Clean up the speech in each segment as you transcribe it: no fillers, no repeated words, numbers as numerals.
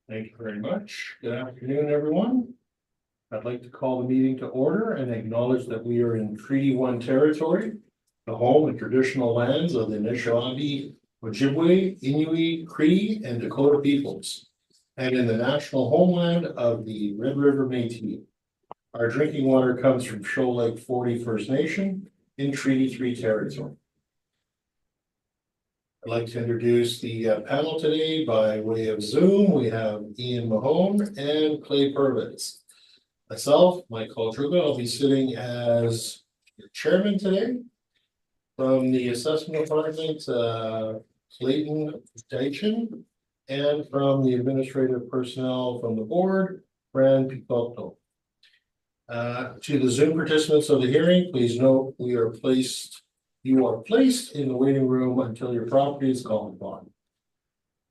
Thank you very much. Good afternoon, everyone. I'd like to call the meeting to order and acknowledge that we are in Treaty One territory, the home and traditional lands of the Anishinaabe, Ojibwe, Inuit, Cree, and Dakota peoples, and in the national homeland of the Red River Métis. Our drinking water comes from Shoal Lake 40 First Nation in Treaty 3 territory. I'd like to introduce the panel today by way of Zoom. We have Ian Mahone and Clay Purvis. Myself, Mike Coltruga, I'll be sitting as your chairman today. From the assessment department, Clayton Deitchen, and from the administrative personnel from the board, Fran Picotto. To the Zoom participants of the hearing, please note you are placed in the waiting room until your property is called upon.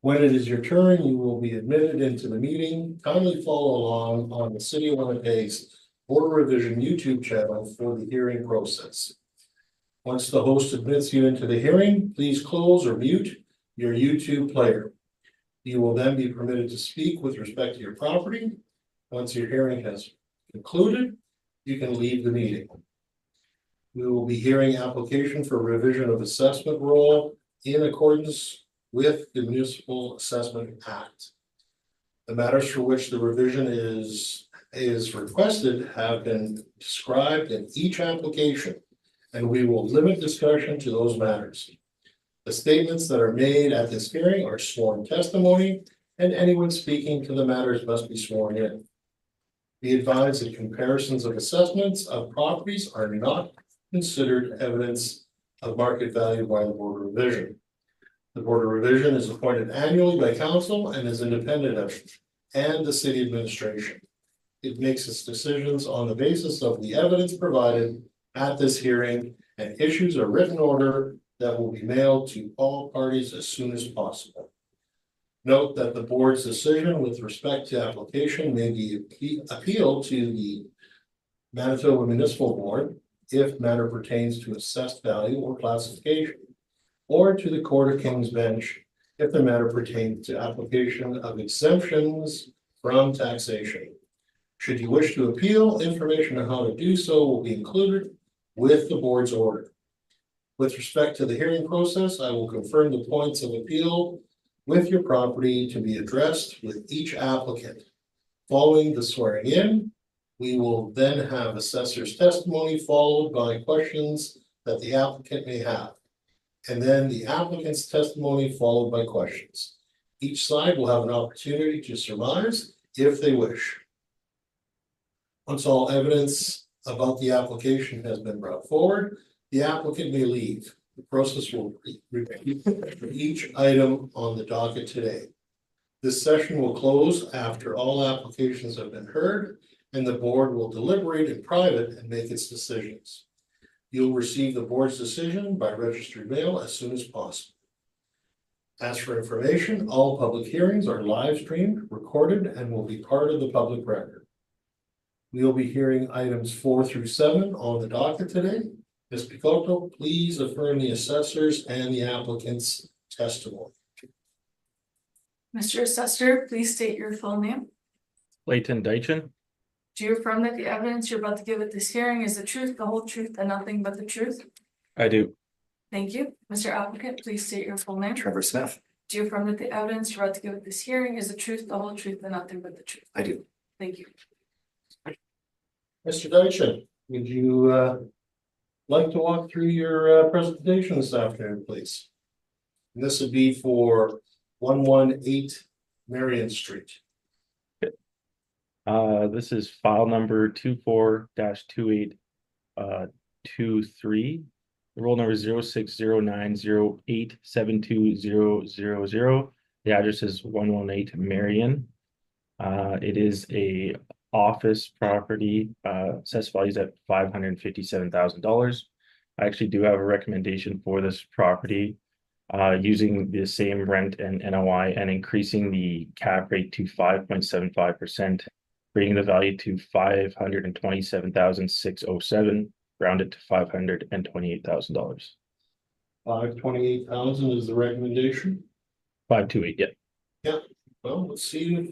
When it is your turn, you will be admitted into the meeting. Kindly follow along on the City of Winnipeg's Border Revision YouTube channel for the hearing process. Once the host admits you into the hearing, please close or mute your YouTube player. You will then be permitted to speak with respect to your property. Once your hearing has concluded, you can leave the meeting. We will be hearing application for revision of assessment roll in accordance with the Municipal Assessment Act. The matters for which the revision is requested have been described in each application, and we will limit discussion to those matters. The statements that are made at this hearing are sworn testimony, and anyone speaking to the matters must be sworn in. Be advised that comparisons of assessments of properties are not considered evidence of market value by the Board of Revision. The Board of Revision is appointed annually by council and is independent of it and the city administration. It makes its decisions on the basis of the evidence provided at this hearing and issues a written order that will be mailed to all parties as soon as possible. Note that the board's decision with respect to application may be appealed to the Manitoba Municipal Board if matter pertains to assessed value or classification, or to the Court of King's Bench if the matter pertains to application of exemptions from taxation. Should you wish to appeal, information on how to do so will be included with the board's order. With respect to the hearing process, I will confirm the points of appeal with your property to be addressed with each applicant. Following the swearing in, we will then have assessor's testimony followed by questions that the applicant may have, and then the applicant's testimony followed by questions. Each side will have an opportunity to surmise if they wish. Once all evidence about the application has been brought forward, the applicant may leave. The process will repeat for each item on the docket today. This session will close after all applications have been heard, and the board will deliberate in private and make its decisions. You'll receive the board's decision by registered mail as soon as possible. As for information, all public hearings are live streamed, recorded, and will be part of the public record. We'll be hearing items 4 through 7 on the docket today. Ms. Picotto, please affirm the assessors and the applicant's testimony. Mr. Assessor, please state your full name. Clayton Deitchen. Do you affirm that the evidence you're about to give at this hearing is the truth, the whole truth, and nothing but the truth? I do. Thank you. Mr. Applicant, please state your full name. Trevor Smith. Do you affirm that the evidence you're about to give at this hearing is the truth, the whole truth, and nothing but the truth? I do. Thank you. Mr. Deitchen, would you like to walk through your presentation this afternoon, please? And this would be for 118 Marion Street. This is file number 24-2823. The roll number is 0609087200. The address is 118 Marion. It is a office property, assessed values at $557,000. I actually do have a recommendation for this property, using the same rent and NOI and increasing the cap rate to 5.75%, bringing the value to $527,607, rounded to $528,000. 528,000 is the recommendation. 528, yeah. Yeah. Well, let's see if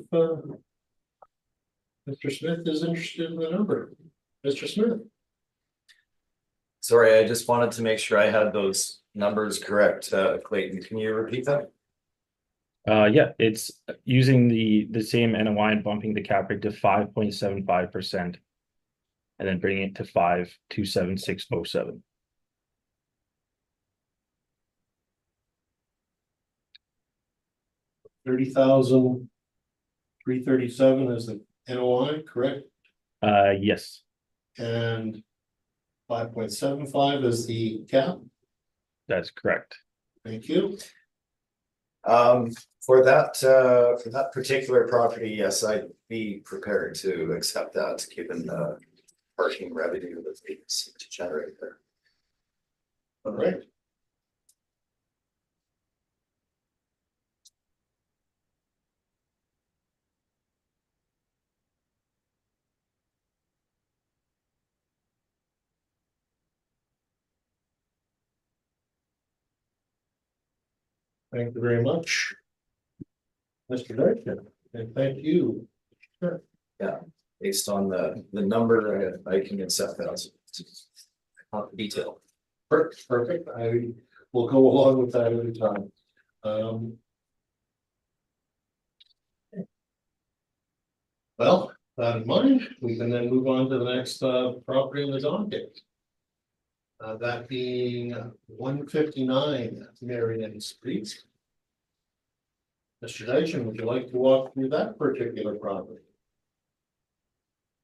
Mr. Smith is interested in the number. Mr. Smith, Sorry, I just wanted to make sure I had those numbers correct. Clayton, can you repeat that? Yeah, it's using the same NOI and bumping the cap rate to 5.75%. And then bringing it to 5,276.07. 30,000 337 is the NOI, correct? Yes, And 5.75 is the cap. that's correct. Thank you. For that particular property, yes, I'd be prepared to accept that, given the parking revenue that they seem to generate there. All right. Thank you very much, Mr. Dyke, and thank you. Sure. Based on the number, I can accept that. Not the detail. Perfect. I will go along with that at a time. Well, that in mind, we can then move on to the next property in the docket. That being 159 Marion Street. Mr. Dyson, would you like to walk through that particular property?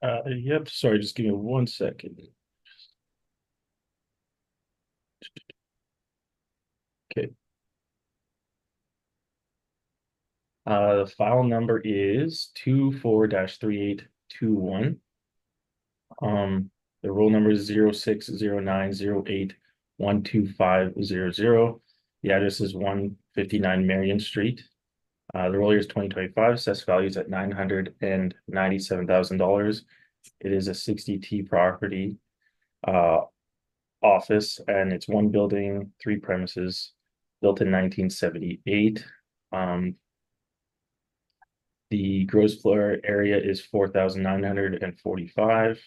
Yep, sorry, just give me 1 second. Okay. The file number is 24-3821. The roll number is 0609081250. The address is 159 Marion Street. The roll year is 2025, assessed values at $997,000. It is a 60T property, office, and it's 1 building, 3 premises, built in 1978. The gross floor area is 4,945.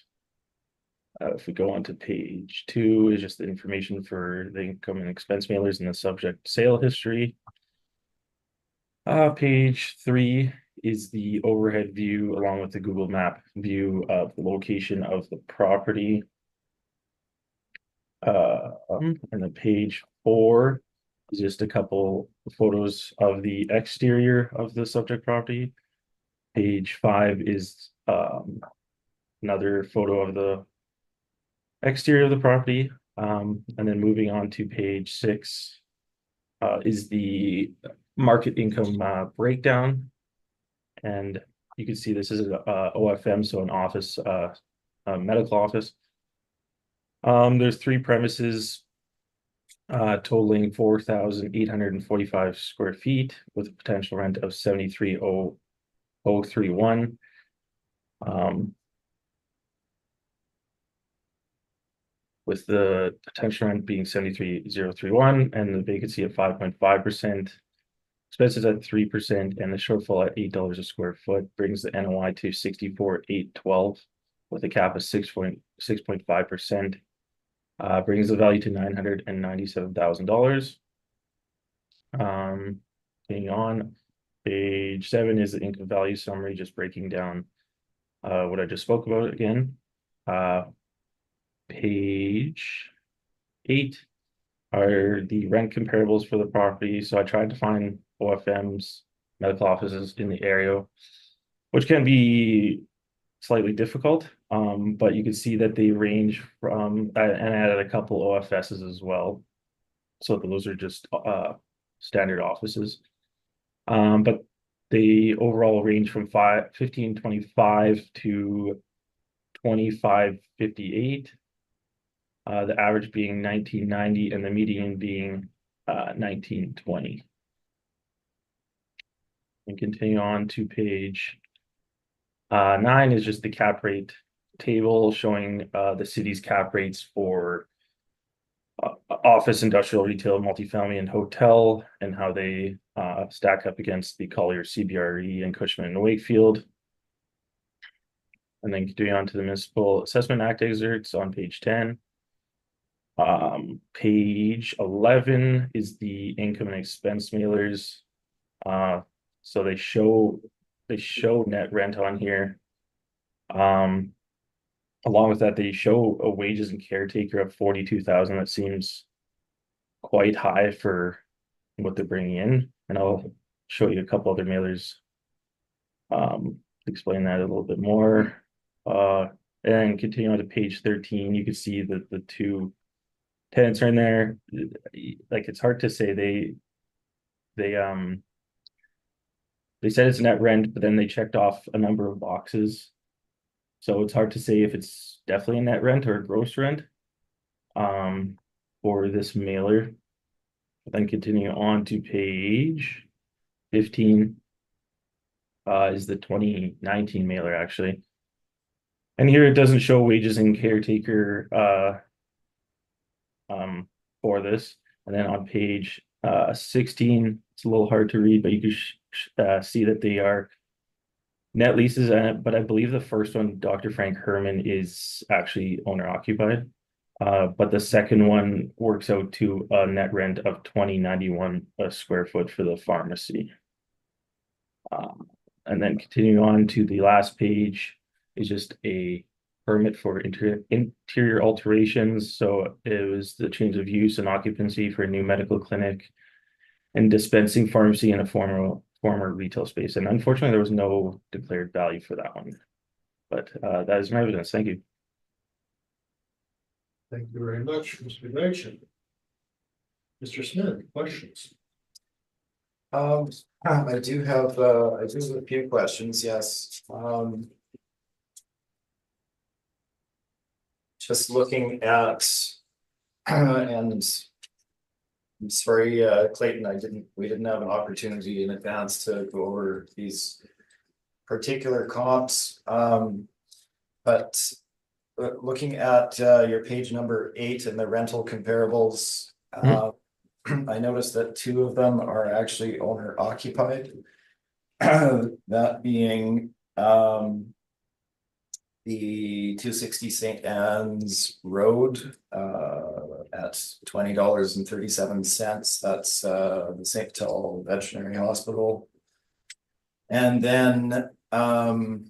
If we go on to page 2, is just the information for the income and expense mailers and the subject sale history. Page 3 is the overhead view along with the Google Map view of the location of the property. And then page 4 is just a couple photos of the exterior of the subject property. Page 5 is another photo of the exterior of the property. And then moving on to page 6 is the market income breakdown. And you can see this is an OFM, so an office, a medical office. There's 3 premises totaling 4,845 square feet with a potential rent of 73,031. With the potential rent being 73,031 and the vacancy at 5.5%, expenses at 3%, and the shortfall at $8 a square foot brings the NOI to 64,812 with a cap of 6.5%. Brings the value to $997,000. Getting on, page 7 is the income value summary, just breaking down what I just spoke about again. Page 8 are the rent comparables for the property. So I tried to find OFMs, medical offices in the area, which can be slightly difficult, but you can see that they range from, and added a couple OFSs as well. So those are just standard offices. But they overall range from 1525 to 2558. The average being 1990 and the median being 1920. And continue on to page 9 is just the cap rate table showing the city's cap rates for office, industrial, retail, multifamily, and hotel, and how they stack up against the Collier CBRE and Cushman and Wakefield. And then continuing on to the Municipal Assessment Act excerpts on page 10. Page 11 is the income and expense mailers. So they show net rent on here. Along with that, they show a wages and caretaker of 42,000. That seems quite high for what they're bringing in, and I'll show you a couple other mailers. Explain that a little bit more. And continue on to page 13, you can see that the two tenants are in there. Like, it's hard to say. They said it's net rent, but then they checked off a number of boxes. So it's hard to say if it's definitely a net rent or a gross rent for this mailer. Then continue on to page 15 is the 2019 mailer, actually. And here it doesn't show wages and caretaker for this. And then on page 16, it's a little hard to read, but you can see that they are net leases, but I believe the first one, Dr. Frank Herman, is actually owner occupied. But the second one works out to a net rent of $20.91 a square foot for the pharmacy. And then continuing on to the last page is just a permit for interior alterations. So it was the change of use and occupancy for a new medical clinic and dispensing pharmacy in a former retail space. And unfortunately, there was no declared value for that one. But that is my evidence. Thank you. Thank you very much, Mr. Nation. Mr. Smith, questions? I do have a few questions, yes. Just looking at, and I'm sorry, Clayton, we didn't have an opportunity in advance to go over these particular comps. But looking at your page number 8 and the rental comparables, I noticed that 2 of them are actually owner occupied. That being the 260 St. Anne's Road at $20.37. That's the St. Paul Veterinary Hospital. And then 10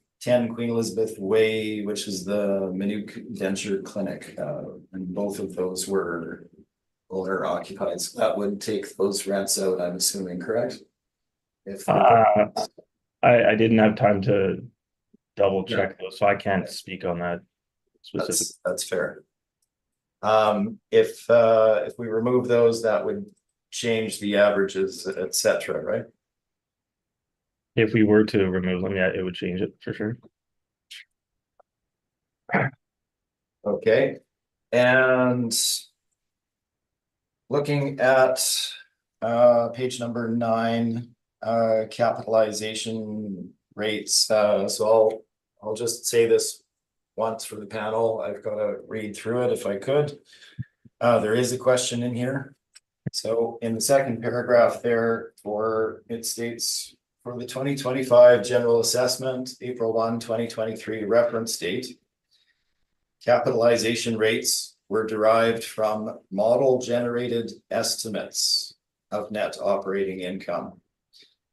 Queen Elizabeth Way, which is the Minute Denture Clinic. And both of those were owner occupied. So that would take those rents out, I'm assuming, correct? If I didn't have time to double check those, so I can't speak on that specifically. That's fair. If we remove those, that would change the averages, etc., right? If we were to remove them, yeah, it would change it for sure. Okay, and looking at page number 9, capitalization rates. So I'll just say this once for the panel. I've got to read through it if I could. There is a question in here. So in the second paragraph there, it states for the 2025 general assessment, April 1, 2023 reference date, capitalization rates were derived from model generated estimates of net operating income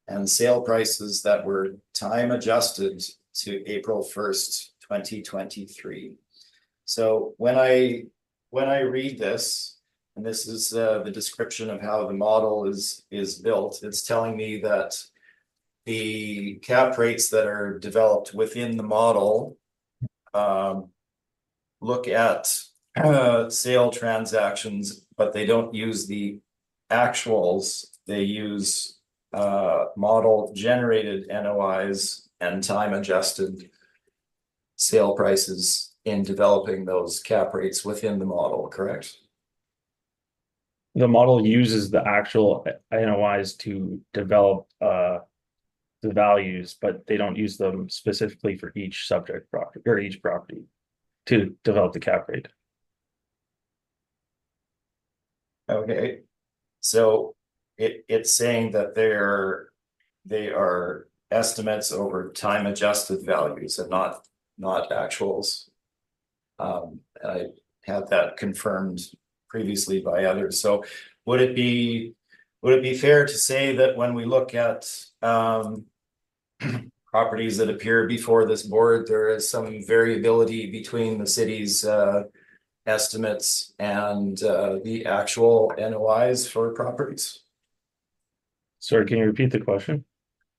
and sale prices that were time adjusted to April 1st, 2023. So when I read this, and this is the description of how the model is built, it's telling me that the cap rates that are developed within the model look at sale transactions, but they don't use the actuals. They use model generated NOIs and time adjusted sale prices in developing those cap rates within the model, correct? The model uses the actual NOIs to develop the values, but they don't use them specifically for each subject property or each property to develop the cap rate. Okay, so it's saying that they are estimates over time adjusted values and not actuals. I had that confirmed previously by others, so would it be fair to say that when we look at properties that appear before this board, there is some variability between the city's estimates and the actual NOIs for properties? Sorry, can you repeat the question?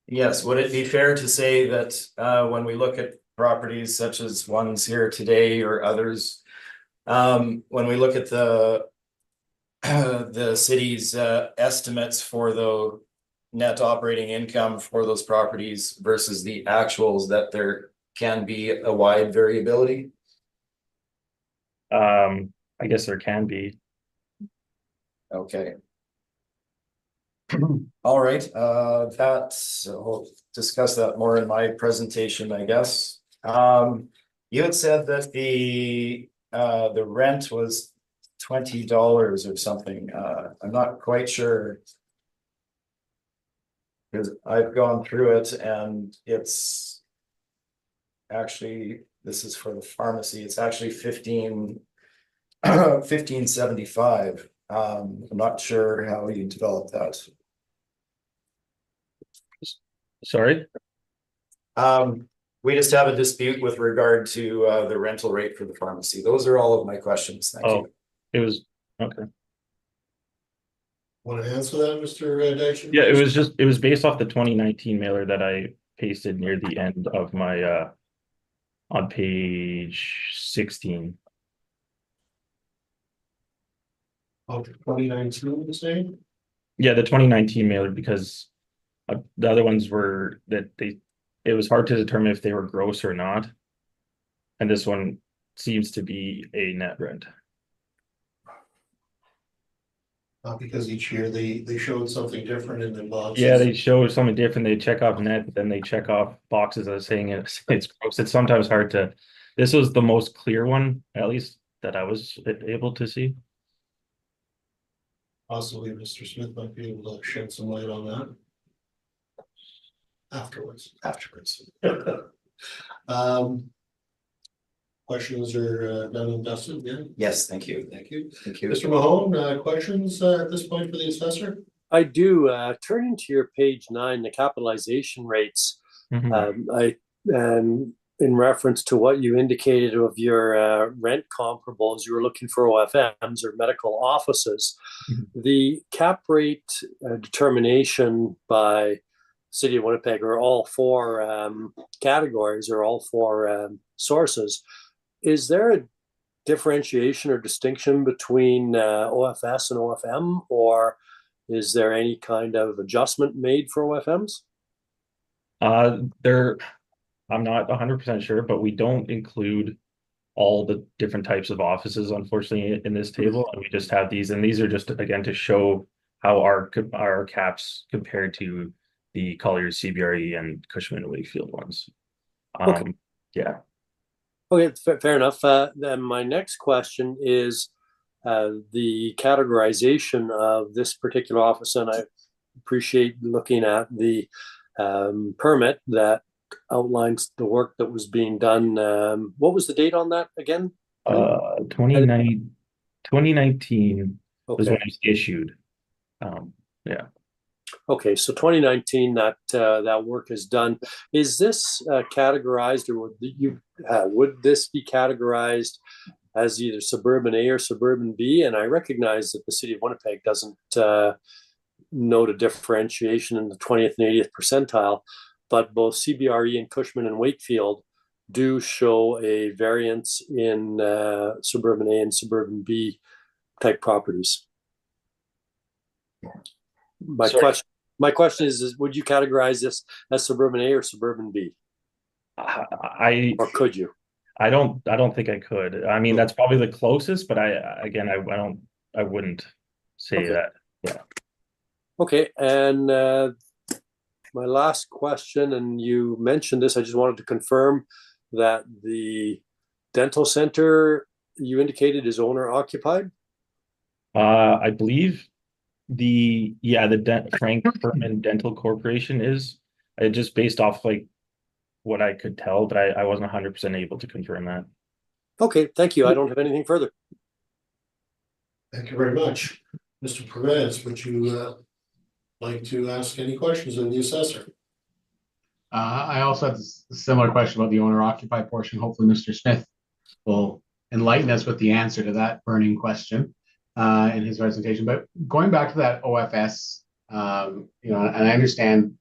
Yes, would it be fair to say that when we look at properties such as ones here today or others, when we look at the the city's estimates for the net operating income for those properties versus the actuals, that there can be a wide variability? I guess there can be. Okay. All right, we'll discuss that more in my presentation, I guess. You had said that the rent was $20 or something. I'm not quite sure. Because I've gone through it and it's actually, this is for the pharmacy, it's actually 1575. I'm not sure how you develop that. Sorry? We just have a dispute with regard to the rental rate for the pharmacy. Those are all of my questions. Thank you. It was, okay. Want to answer that, Mr. Dykstra? Yeah, it was based off the 2019 mailer that I pasted near the end of my on page 16. Oh, 2019, the same? Yeah, the 2019 mailer, because the other ones were that it was hard to determine if they were gross or not. And this one seems to be a net rent. Because each year they showed something different in the boxes. Yeah, they show something different. They check off net, then they check off boxes as saying it's gross. It's sometimes hard to. This was the most clear one, at least that I was able to see. Possibly Mr. Smith might be able to shed some light on that. Afterwards. Questions are done and dusted, yeah? Yes, thank you. Thank you. Thank you. Mr. Mahone, questions at this point for the assessor? I do. Turning to your page 9, the capitalization rates. In reference to what you indicated of your rent comparables, you were looking for OFMs or medical offices. The cap rate determination by City of Winnipeg, or all 4 categories or all 4 sources. Is there a differentiation or distinction between OFS and OFM, or is there any kind of adjustment made for OFMs? I'm not 100% sure, but we don't include all the different types of offices, unfortunately, in this table. And we just have these, and these are just, again, to show how our caps compared to the Colliers, CBRE, and Cushman and Wakefield ones. Okay. Yeah. Okay, fair enough. Then my next question is the categorization of this particular office, and I appreciate looking at the permit that outlines the work that was being done. What was the date on that again? 2019 was Okay. when it was issued. Yeah. Okay, so 2019, that work is done. Is this categorized, or would this be categorized as either suburban A or suburban B? And I recognize that the City of Winnipeg doesn't note a differentiation in the 20th and 80th percentile, but both CBRE and Cushman and Wakefield do show a variance in suburban A and suburban B type properties. My question is, would you categorize this as suburban A or suburban B? Or could you? I don't think I could. I mean, that's probably the closest, but I wouldn't say that. Yeah. Okay. And my last question, and you mentioned this, I just wanted to confirm that the dental center you indicated is owner occupied? I believe the Frank Furman Dental Corporation is, just based off like what I could tell, but I wasn't 100% able to confirm that. Okay, thank you. I don't have anything further. Thank you very much. Mr. Perez, would you like to ask any questions of the assessor? I also have a similar question about the owner occupied portion. Hopefully, Mr. Smith will enlighten us with the answer to that burning question in his presentation. But going back to that OFS, and I understand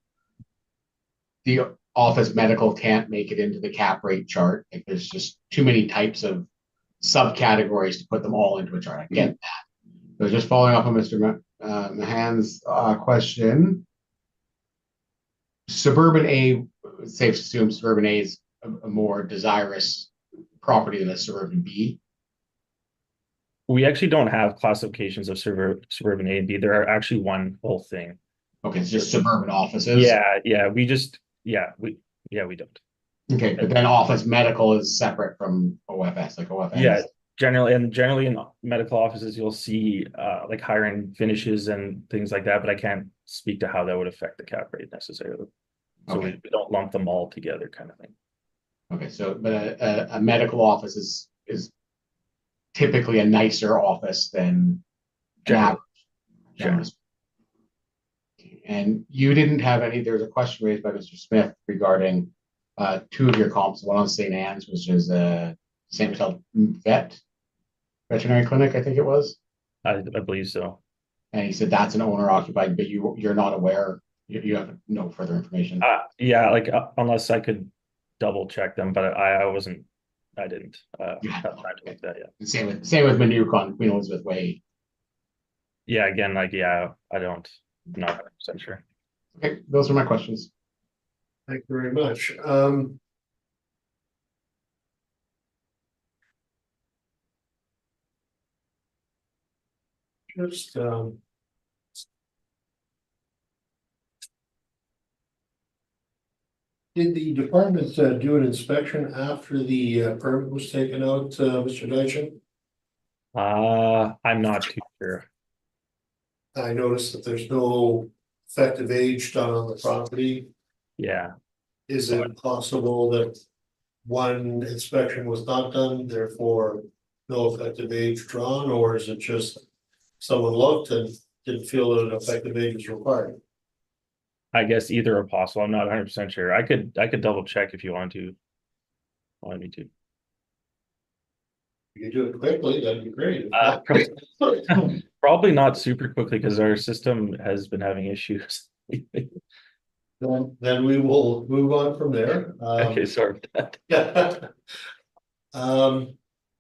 the office medical can't make it into the cap rate chart. Like there's just too many types of subcategories to put them all into a chart. I get that. So just following up on Mr. Mahan's question, suburban A, it's safe to assume suburban A is a more desirous property than a suburban B. We actually don't have classifications of suburban A and B. There are actually one whole thing. Okay, it's just suburban offices. We don't. Okay, but then office medical is separate from OFS, like OFS. Yeah, generally in medical offices, you'll see like higher end finishes and things like that, but I can't speak to how that would affect the cap rate necessarily. So Okay. we don't lump them all together, kind of thing. Okay, so but a medical office is typically a nicer office than an average. Generally. And you didn't have any. There was a question raised by Mr. Smith regarding two of your comps. One on St. Anne's, which is St. Michel veterinary clinic, I think it was. I believe so. And he said that's an owner occupied, but you're not aware. You have no further information. Unless I could double check them, but I didn't have time to look that yet. Same with Manuka on Queen Elizabeth Way. Yeah, again, I'm not 100% sure. Okay, those are my questions. Thank you very much. Just did the department do an inspection after the permit was taken out, Mr. Dychen? I'm not too sure. I noticed that there's no effective age done on the property. Yeah. Is it possible that one inspection was not done, therefore no effective age drawn, or is it just someone looked and didn't feel that an effective age is required? I guess either are possible. I'm not 100% sure. I could double check if you want me to. If you do it quickly, that'd be great. Probably not super quickly because our system has been having issues. Then we will move on from there. Okay, sorry about that. Yeah.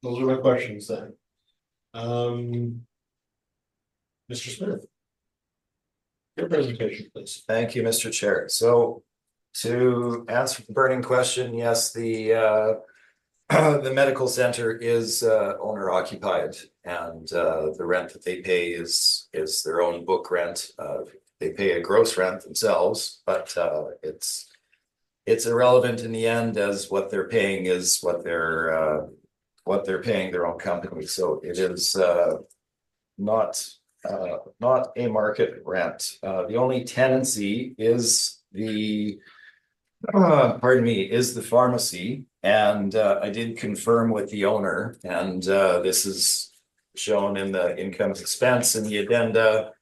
Those are my questions then. Mr. Smith. Your presentation, please. Thank you, Mr. Chair. So to answer the burning question, yes, the medical center is owner occupied, and the rent that they pay is their own book rent. They pay a gross rent themselves, but it's irrelevant in the end, as what they're paying is what they're paying their own company. So it is not a market rent. The only tenancy is the pharmacy, and I did confirm with the owner, and this is shown in the income expense in the addenda,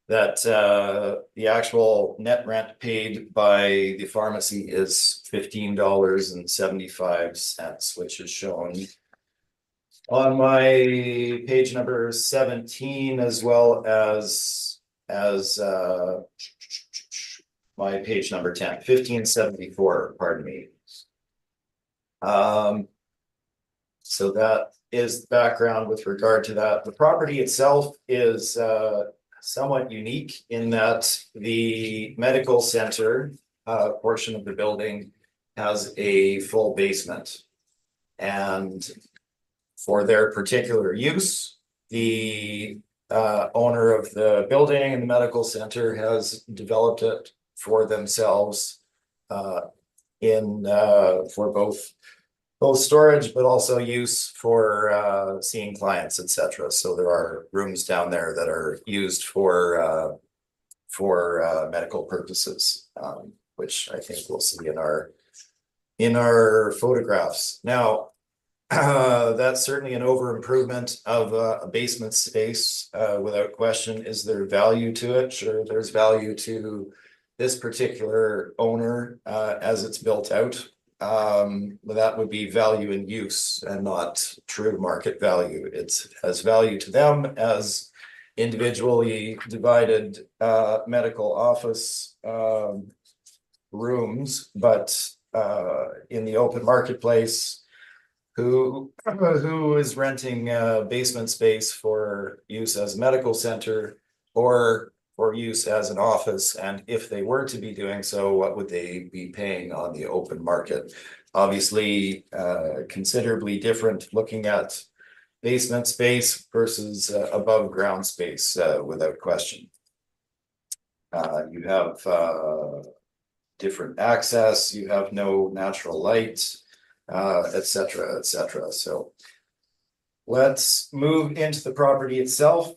that the actual net rent paid by the pharmacy is $15.75, which is shown on my page number 17, as well as my page number 10, 1574, pardon me. So that is the background with regard to that. The property itself is somewhat unique in that the medical center portion of the building has a full basement, and for their particular use, the owner of the building and the medical center has developed it for themselves for both both storage, but also use for seeing clients, etc. So there are rooms down there that are used for medical purposes, which I think we'll see in our photographs. Now, that's certainly an over improvement of a basement space, without question. Is there value to it? Sure, there's value to this particular owner as it's built out. But that would be value in use and not true market value. It has value to them as individually divided medical office rooms, but in the open marketplace, who is renting basement space for use as a medical center or for use as an office, and if they were to be doing so, what would they be paying on the open market? Obviously, considerably different looking at basement space versus above ground space, without question. You have different access, you have no natural light, etc., etc. So let's move into the property itself.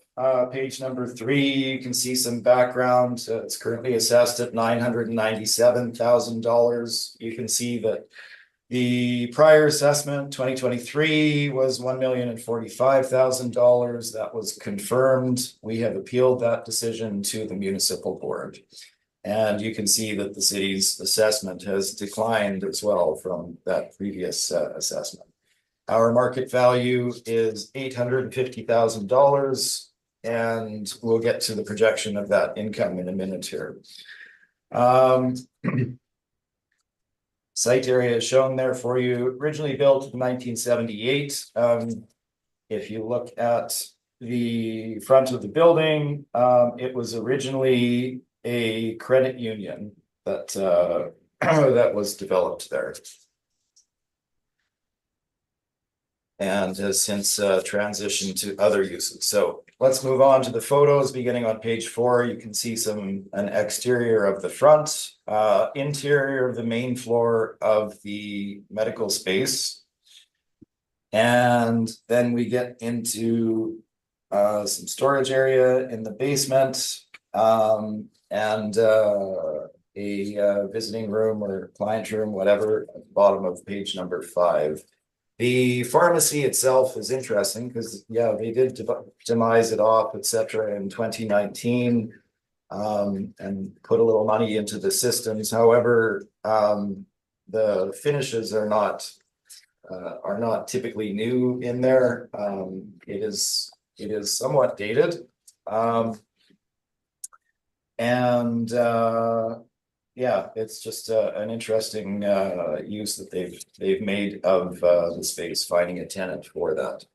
Page number 3, you can see some background. It's currently assessed at $997,000. You can see that the prior assessment, 2023, was $1,045,000. That was confirmed. We have appealed that decision to the municipal board. And you can see that the city's assessment has declined as well from that previous assessment. Our market value is $850,000, and we'll get to the projection of that income in a minute here. Site area is shown there for you. Originally built in 1978. If you look at the front of the building, it was originally a credit union that that was developed there, and has since transitioned to other uses. So let's move on to the photos. Beginning on page 4, you can see an exterior of the front, interior of the main floor of the medical space. And then we get into some storage area in the basement, and a visiting room or client room, whatever, at the bottom of page number 5. The pharmacy itself is interesting because, yeah, they did demise it off, etc. in 2019, and put a little money into the systems. However, the finishes are not typically new in there. It is somewhat dated, and yeah, it's just an interesting use that they've made of the space, finding a tenant for that.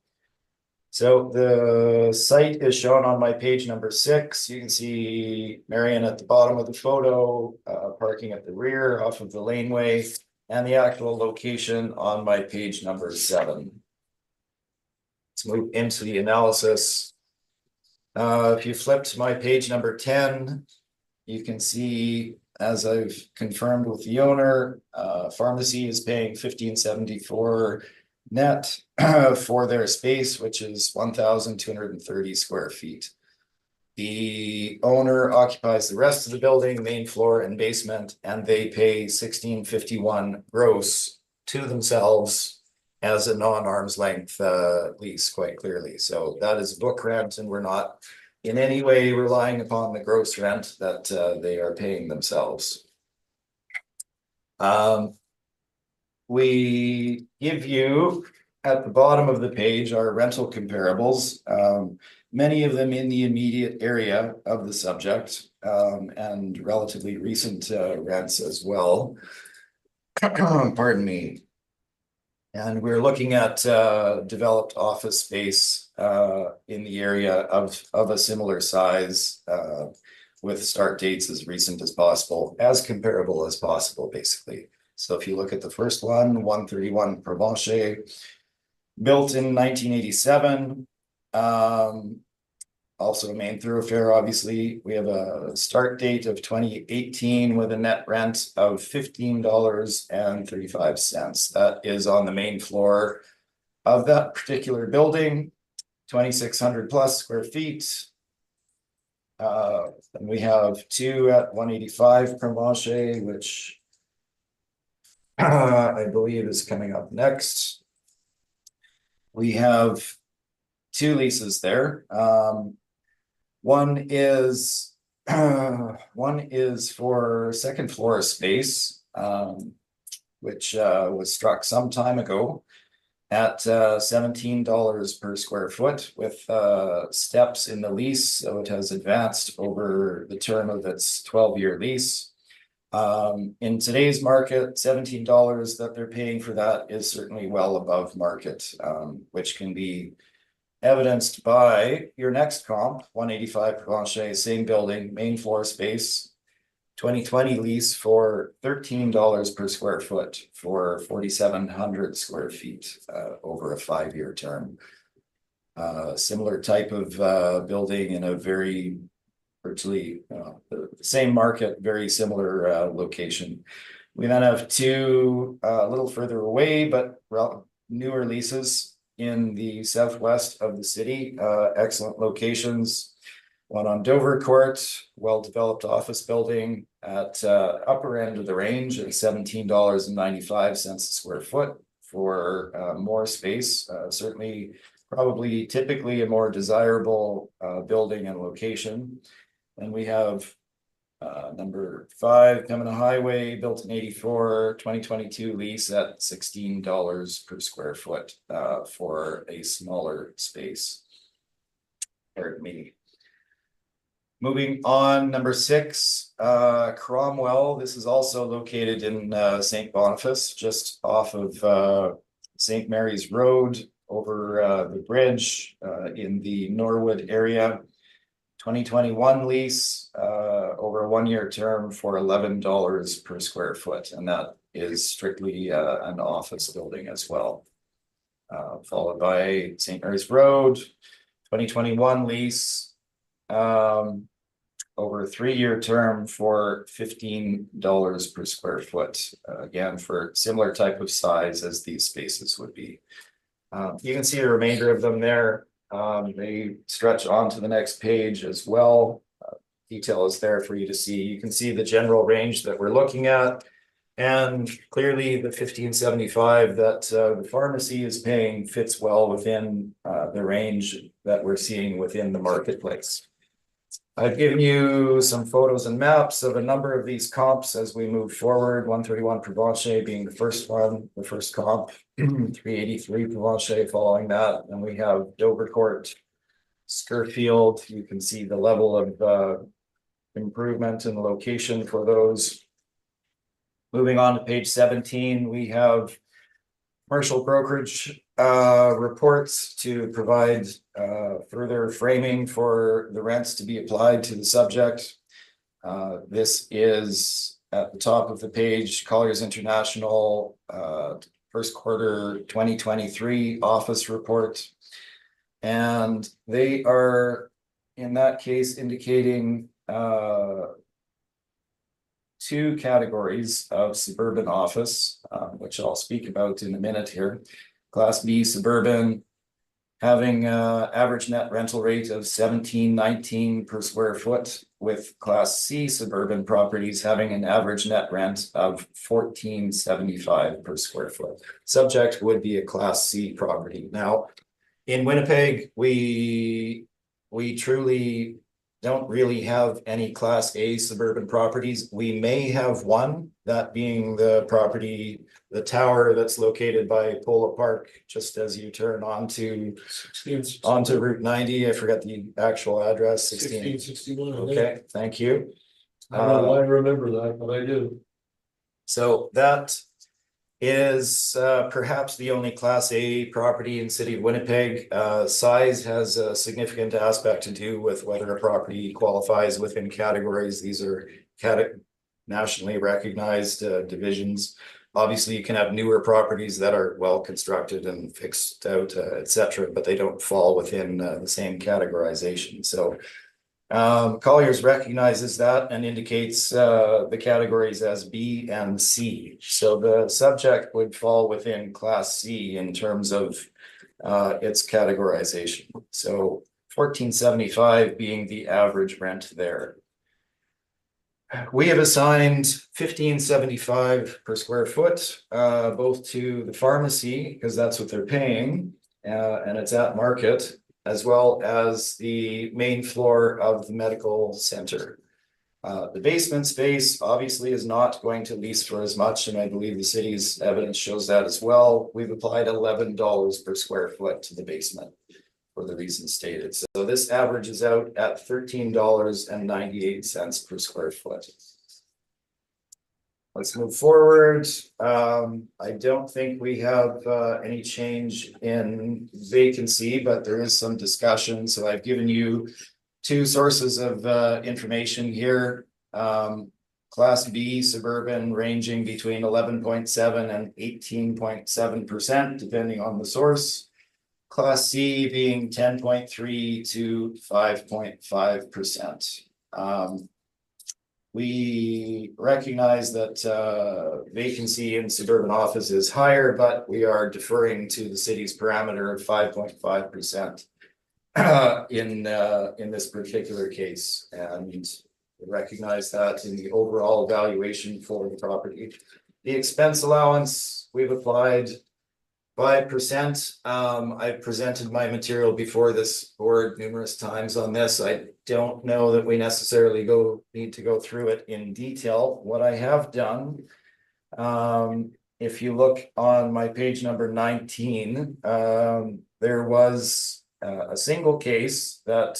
So the site is shown on my page number 6. You can see Marion at the bottom of the photo, parking at the rear off of the laneway, and the actual location on my page number 7. Let's move into the analysis. If you flip to my page number 10, you can see, as I've confirmed with the owner, pharmacy is paying $1,574 net for their space, which is 1,230 square feet. The owner occupies the rest of the building, main floor and basement, and they pay $1,651 gross to themselves as a non-arm's length lease, quite clearly. So that is book rent, and we're not in any way relying upon the gross rent that they are paying themselves. We give you at the bottom of the page our rental comparables, many of them in the immediate area of the subject, and relatively recent rents as well. Pardon me. And we're looking at developed office space in the area of a similar size, with start dates as recent as possible, as comparable as possible, basically. So if you look at the first one, 131 Provencher, built in 1987, also a main thoroughfare, obviously. We have a start date of 2018 with a net rent of $15.35. That is on the main floor of that particular building, 2,600 plus square feet. And we have two at 185 Provencher, which I believe is coming up next. We have two leases there. One is for second floor space, which was struck some time ago at $17 per square foot with steps in the lease, so it has advanced over the term of its 12-year lease. In today's market, $17 that they're paying for that is certainly well above market, which can be evidenced by your next comp, 185 Provencher, same building, main floor space, 2020 lease for $13 per square foot for 4,700 square feet over a 5-year term. Similar type of building in a very virtually the same market, very similar location. We then have two a little further away, but newer leases in the southwest of the city. Excellent locations. One on Dover Court, well-developed office building at upper end of the range at $17.95 a square foot for more space. Certainly, probably typically a more desirable building and location. And we have number 5, Pembina Highway, built in 84, 2022 lease at $16 per square foot for a smaller space. Pardon me. Moving on, number 6, Cromwell. This is also located in St. Boniface, just off of St. Mary's Road over the bridge in the Norwood area. 2021 lease over a 1-year term for $11 per square foot, and that is strictly an office building as well. Followed by St. Mary's Road, 2021 lease over a 3-year term for $15 per square foot, again for similar type of size as these spaces would be. You can see a remainder of them there. They stretch on to the next page as well. Detail is there for you to see. You can see the general range that we're looking at, and clearly the $15.75 that the pharmacy is paying fits well within the range that we're seeing within the marketplace. I've given you some photos and maps of a number of these comps as we move forward. 131 Provencher being the first one, the first comp, 383 Provencher following that. And we have Dover Court, Skirfield. You can see the level of improvement in the location for those. Moving on to page 17, we have commercial brokerage reports to provide further framing for the rents to be applied to the subject. This is at the top of the page, Colliers International first quarter 2023 office report. And they are, in that case, indicating 2 categories of suburban office, which I'll speak about in a minute here. Class B suburban having average net rental rate of $17.19 per square foot, with Class C suburban properties having an average net rent of $14.75 per square foot. Subject would be a Class C property. Now, in Winnipeg, we truly don't really have any Class A suburban properties. We may have one, that being the property, the tower that's located by Polo Park, just as you turn onto Route 90. I forgot the actual address. 1661. Okay, thank you. I don't know why I remember that, but I do. So that is perhaps the only Class A property in City of Winnipeg. Size has a significant aspect to do with whether a property qualifies within categories. These are nationally recognized divisions. obviously you can have newer properties that are well constructed and fixed out, et cetera, but they don't fall within the same categorization. So Colliers recognizes that and indicates the categories as B and C. So the subject would fall within class C in terms of its categorization. So $14.75 being the average rent there. We have assigned $15.75 per square foot, both to the pharmacy, because that's what they're paying, and it's at market, as well as the main floor of the medical center. The basement space obviously is not going to lease for as much, and I believe the city's evidence shows that as well. We've applied $11 per square foot to the basement for the reasons stated. So this averages out at $13.98 per square foot. Let's move forward. I don't think we have any change in vacancy, but there is some discussion. So I've given you two sources of information here. Class B suburban ranging between 11.7 and 18.7%, depending on the source. Class C being 10.3 to 5.5%. We recognize that vacancy in suburban office is higher, but we are deferring to the city's parameter of 5.5% in this particular case, and recognize that in the overall valuation for the property. The expense allowance, we've applied 5%. I've presented my material before this board numerous times on this. I don't know that we necessarily need to go through it in detail. What I have done, if you look on my page number 19, there was a single case that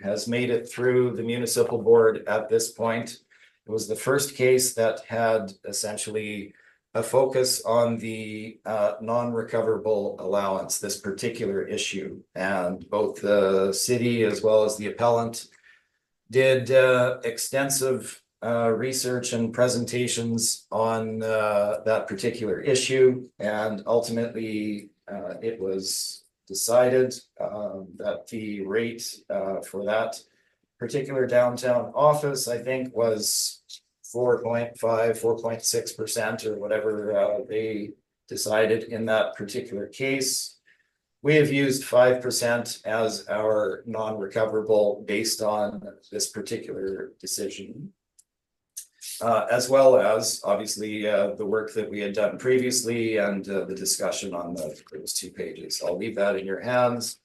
has made it through the municipal board at this point. It was the first case that had essentially a focus on the non-recoverable allowance, this particular issue. And both the city as well as the appellant did extensive research and presentations on that particular issue. And ultimately, it was decided that the rate for that particular downtown office, I think, was 4.5, 4.6% or whatever they decided in that particular case. We have used 5% as our non-recoverable based on this particular decision. As well as obviously the work that we had done previously and the discussion on those 2 pages. I'll leave that in your hands.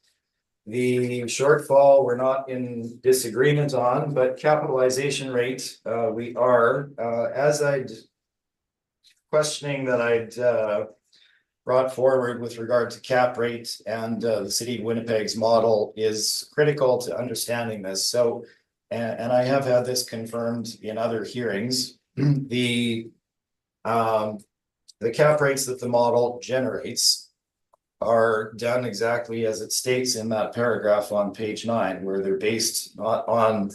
The shortfall we're not in disagreement on, but capitalization rate, we are, as I'd questioning that I'd brought forward with regard to cap rate and the city of Winnipeg's model is critical to understanding this. So, and I have had this confirmed in other hearings, the cap rates that the model generates are done exactly as it states in that paragraph on page 9, where they're based not on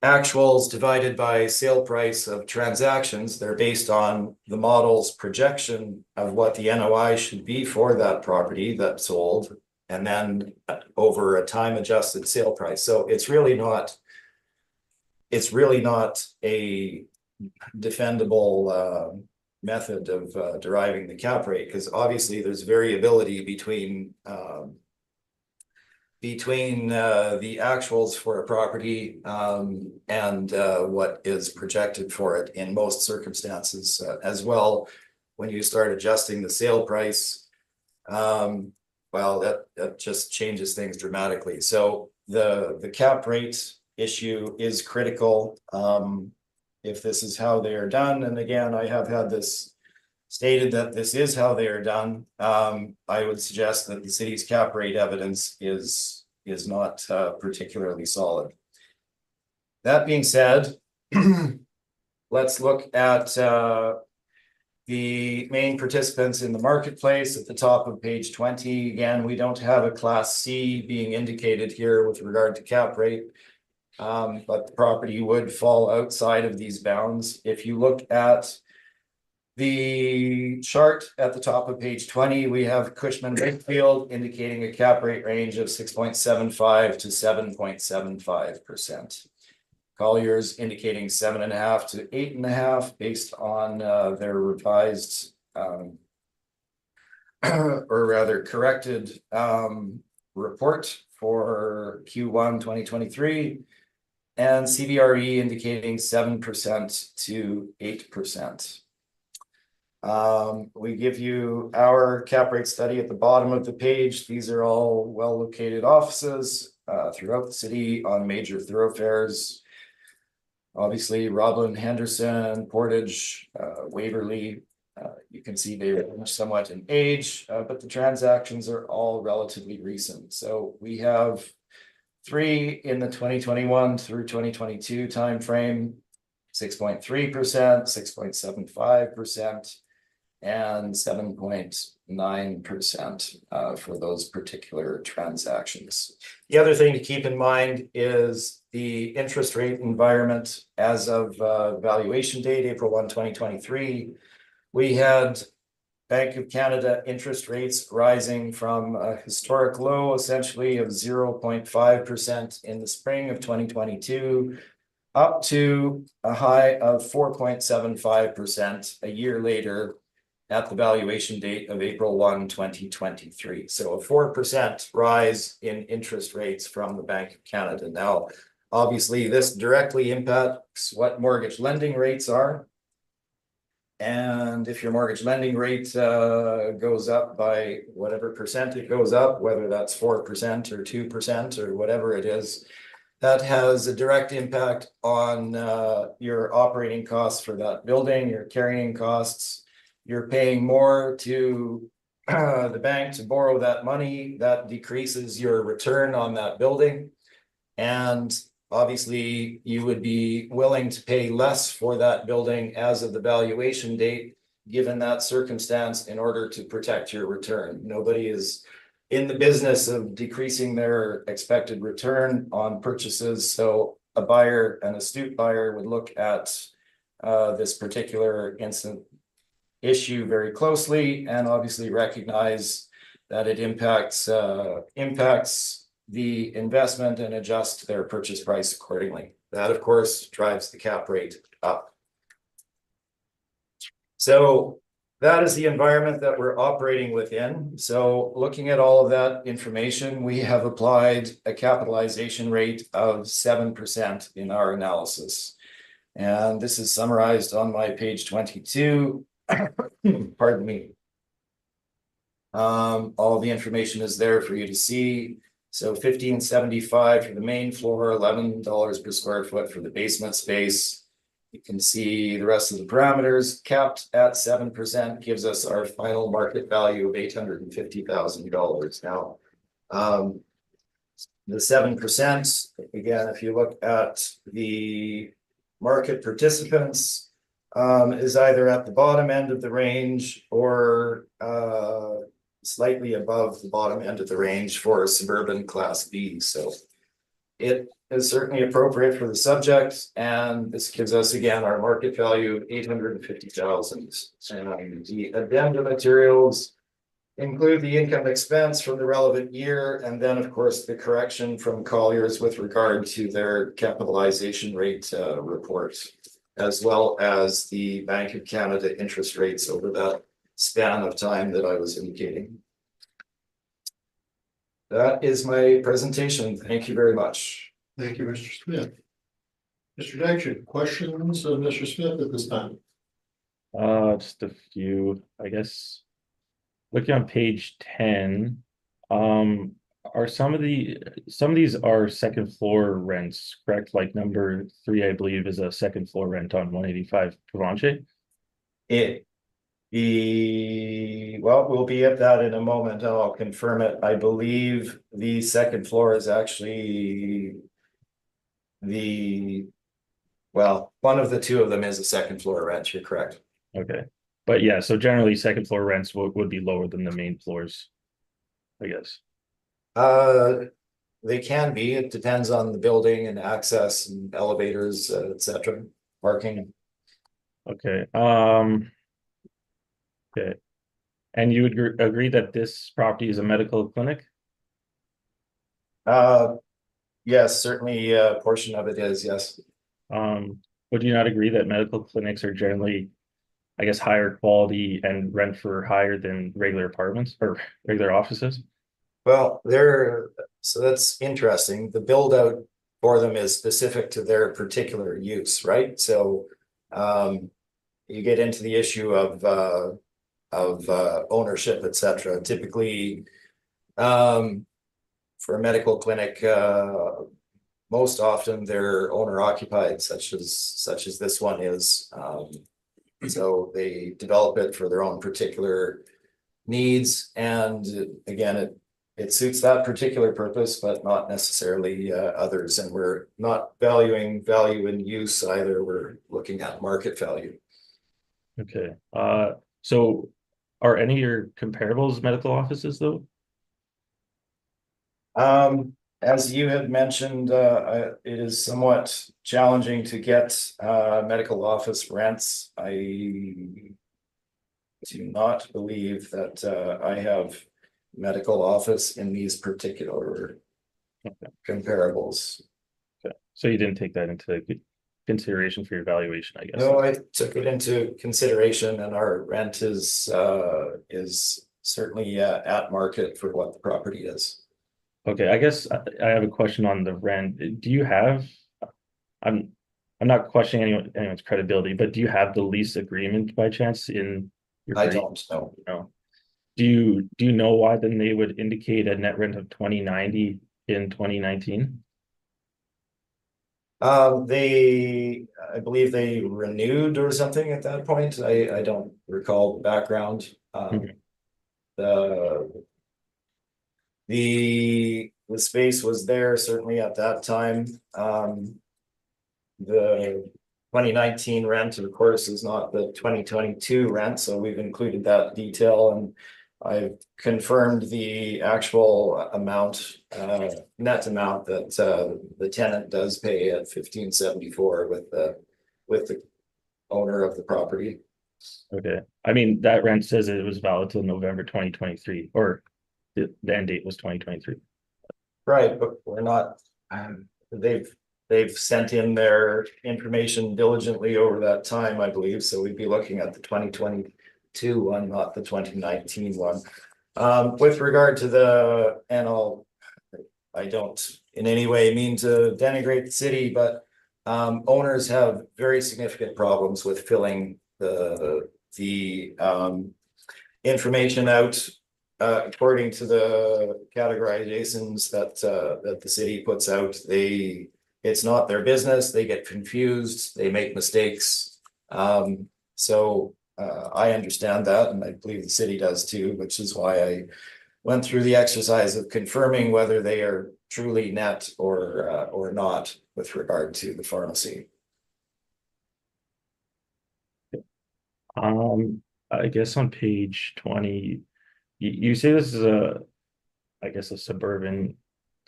actuals divided by sale price of transactions. They're based on the model's projection of what the NOI should be for that property that sold, and then over a time adjusted sale price. So it's really not a defendable method of deriving the cap rate, because obviously there's variability between the actuals for a property and what is projected for it in most circumstances as well. When you start adjusting the sale price, well, that just changes things dramatically. So the cap rate issue is critical. If this is how they are done, and again, I have had this stated that this is how they are done, I would suggest that the city's cap rate evidence is not particularly solid. That being said, let's look at the main participants in the marketplace at the top of page 20. Again, we don't have a class C being indicated here with regard to cap rate. But the property would fall outside of these bounds. If you look at The chart at the top of page 20, we have Cushman Wakefield indicating a cap rate range of 6.75 to 7.75%. Colliers indicating 7.5 to 8.5 based on their revised or rather corrected report for Q1 2023, and CBRE indicating 7% to 8%. We give you our cap rate study at the bottom of the page. These are all well-located offices throughout the city on major thoroughfares. Obviously, Roblin, Henderson, Portage, Waverly. You can see they range somewhat in age, but the transactions are all relatively recent. So we have 3 in the 2021 through 2022 timeframe, 6.3%, 6.75%, and 7.9% for those particular transactions. The other thing to keep in mind is the interest rate environment as of valuation date, April 1, 2023. We had Bank of Canada interest rates rising from a historic low, essentially of 0.5% in the spring of 2022, up to a high of 4.75% a year later at the valuation date of April 1, 2023. So a 4% rise in interest rates from the Bank of Canada. Now, obviously, this directly impacts what mortgage lending rates are. And if your mortgage lending rate goes up by whatever percent it goes up, whether that's 4% or 2% or whatever it is, that has a direct impact on your operating costs for that building, your carrying costs. You're paying more to the bank to borrow that money. That decreases your return on that building. And obviously, you would be willing to pay less for that building as of the valuation date, given that circumstance, in order to protect your return. Nobody is in the business of decreasing their expected return on purchases. So a buyer, an astute buyer, would look at this particular issue very closely and obviously recognize that it impacts the investment and adjust their purchase price accordingly. That, of course, drives the cap rate up. So that is the environment that we're operating within. So looking at all of that information, we have applied a capitalization rate of 7% in our analysis. And this is summarized on my page 22. Pardon me. All the information is there for you to see. So $15.75 for the main floor, $11 per square foot for the basement space. You can see the rest of the parameters capped at 7% gives us our final market value of $850,000. Now, the 7%, again, if you look at the market participants, is either at the bottom end of the range or slightly above the bottom end of the range for a suburban Class B. So it is certainly appropriate for the subject, and this gives us again our market value of $850,000. And the addendum materials include the income expense from the relevant year, and then of course the correction from Colliers with regard to their capitalization rate report, as well as the Bank of Canada interest rates over that span of time that I was indicating. That is my presentation. Thank you very much. Thank you, Mr. Smith. Mr. Dykstra, questions of Mr. Smith at this time? Just a few, I guess. Looking on page 10, are some of these are second floor rents, correct? Like number 3, I believe, is a second floor rent on 185 Provencher. Well, we'll be at that in a moment. I'll confirm it. I believe the second floor is actually one of the two of them is a second floor rent. You're correct. Okay. But yeah, so generally second floor rents would be lower than the main floors, I guess. They can be. It depends on the building and access and elevators, etc. Parking. Okay. Okay. And you would agree that this property is a medical clinic? Yes, certainly a portion of it is, yes. Would you not agree that medical clinics are generally, I guess, higher quality and rent for higher than regular apartments or regular offices? Well, so that's interesting. The build out for them is specific to their particular use, right? So you get into the issue of ownership, et cetera. Typically, for a medical clinic, most often they're owner occupied, such as this one is. So they develop it for their own particular needs, and again, it suits that particular purpose, but not necessarily others. And we're not valuing value in use either. We're looking at market value. Okay. So are any of your comparables medical offices though? As you had mentioned, it is somewhat challenging to get medical office rents. I do not believe that I have medical office in these particular comparables. Okay. So you didn't take that into consideration for your valuation, I guess. No, I took it into consideration, and our rent is certainly at market for what the property is. Okay, I guess I have a question on the rent. Do you have, I'm not questioning anyone's credibility, but do you have the lease agreement by chance in your I brief? don't know. No. Do you know why then they would indicate a net rent of 2090 in 2019? I believe they renewed or something at that point. I don't recall the background. The the space was there certainly at that time. The 2019 rent, of course, is not the 2022 rent, so we've included that detail, and I've confirmed the actual amount, net amount that the tenant does pay at 1574 with the owner of the property. Okay, I mean, that rent says it was valid till November 2023, or the end date was 2023. Right, but we're not, they've sent in their information diligently over that time, I believe, so we'd be looking at the 2022 one, not the 2019 one. With regard to I don't in any way mean to denigrate the city, but owners have very significant problems with filling the information out according to the categorizations that the city puts out. It's not their business. They get confused. They make mistakes. So I understand that, and I believe the city does too, which is why I went through the exercise of confirming whether they are truly net or not with regard to the pharmacy. I guess on page 20, you say this is I guess a suburban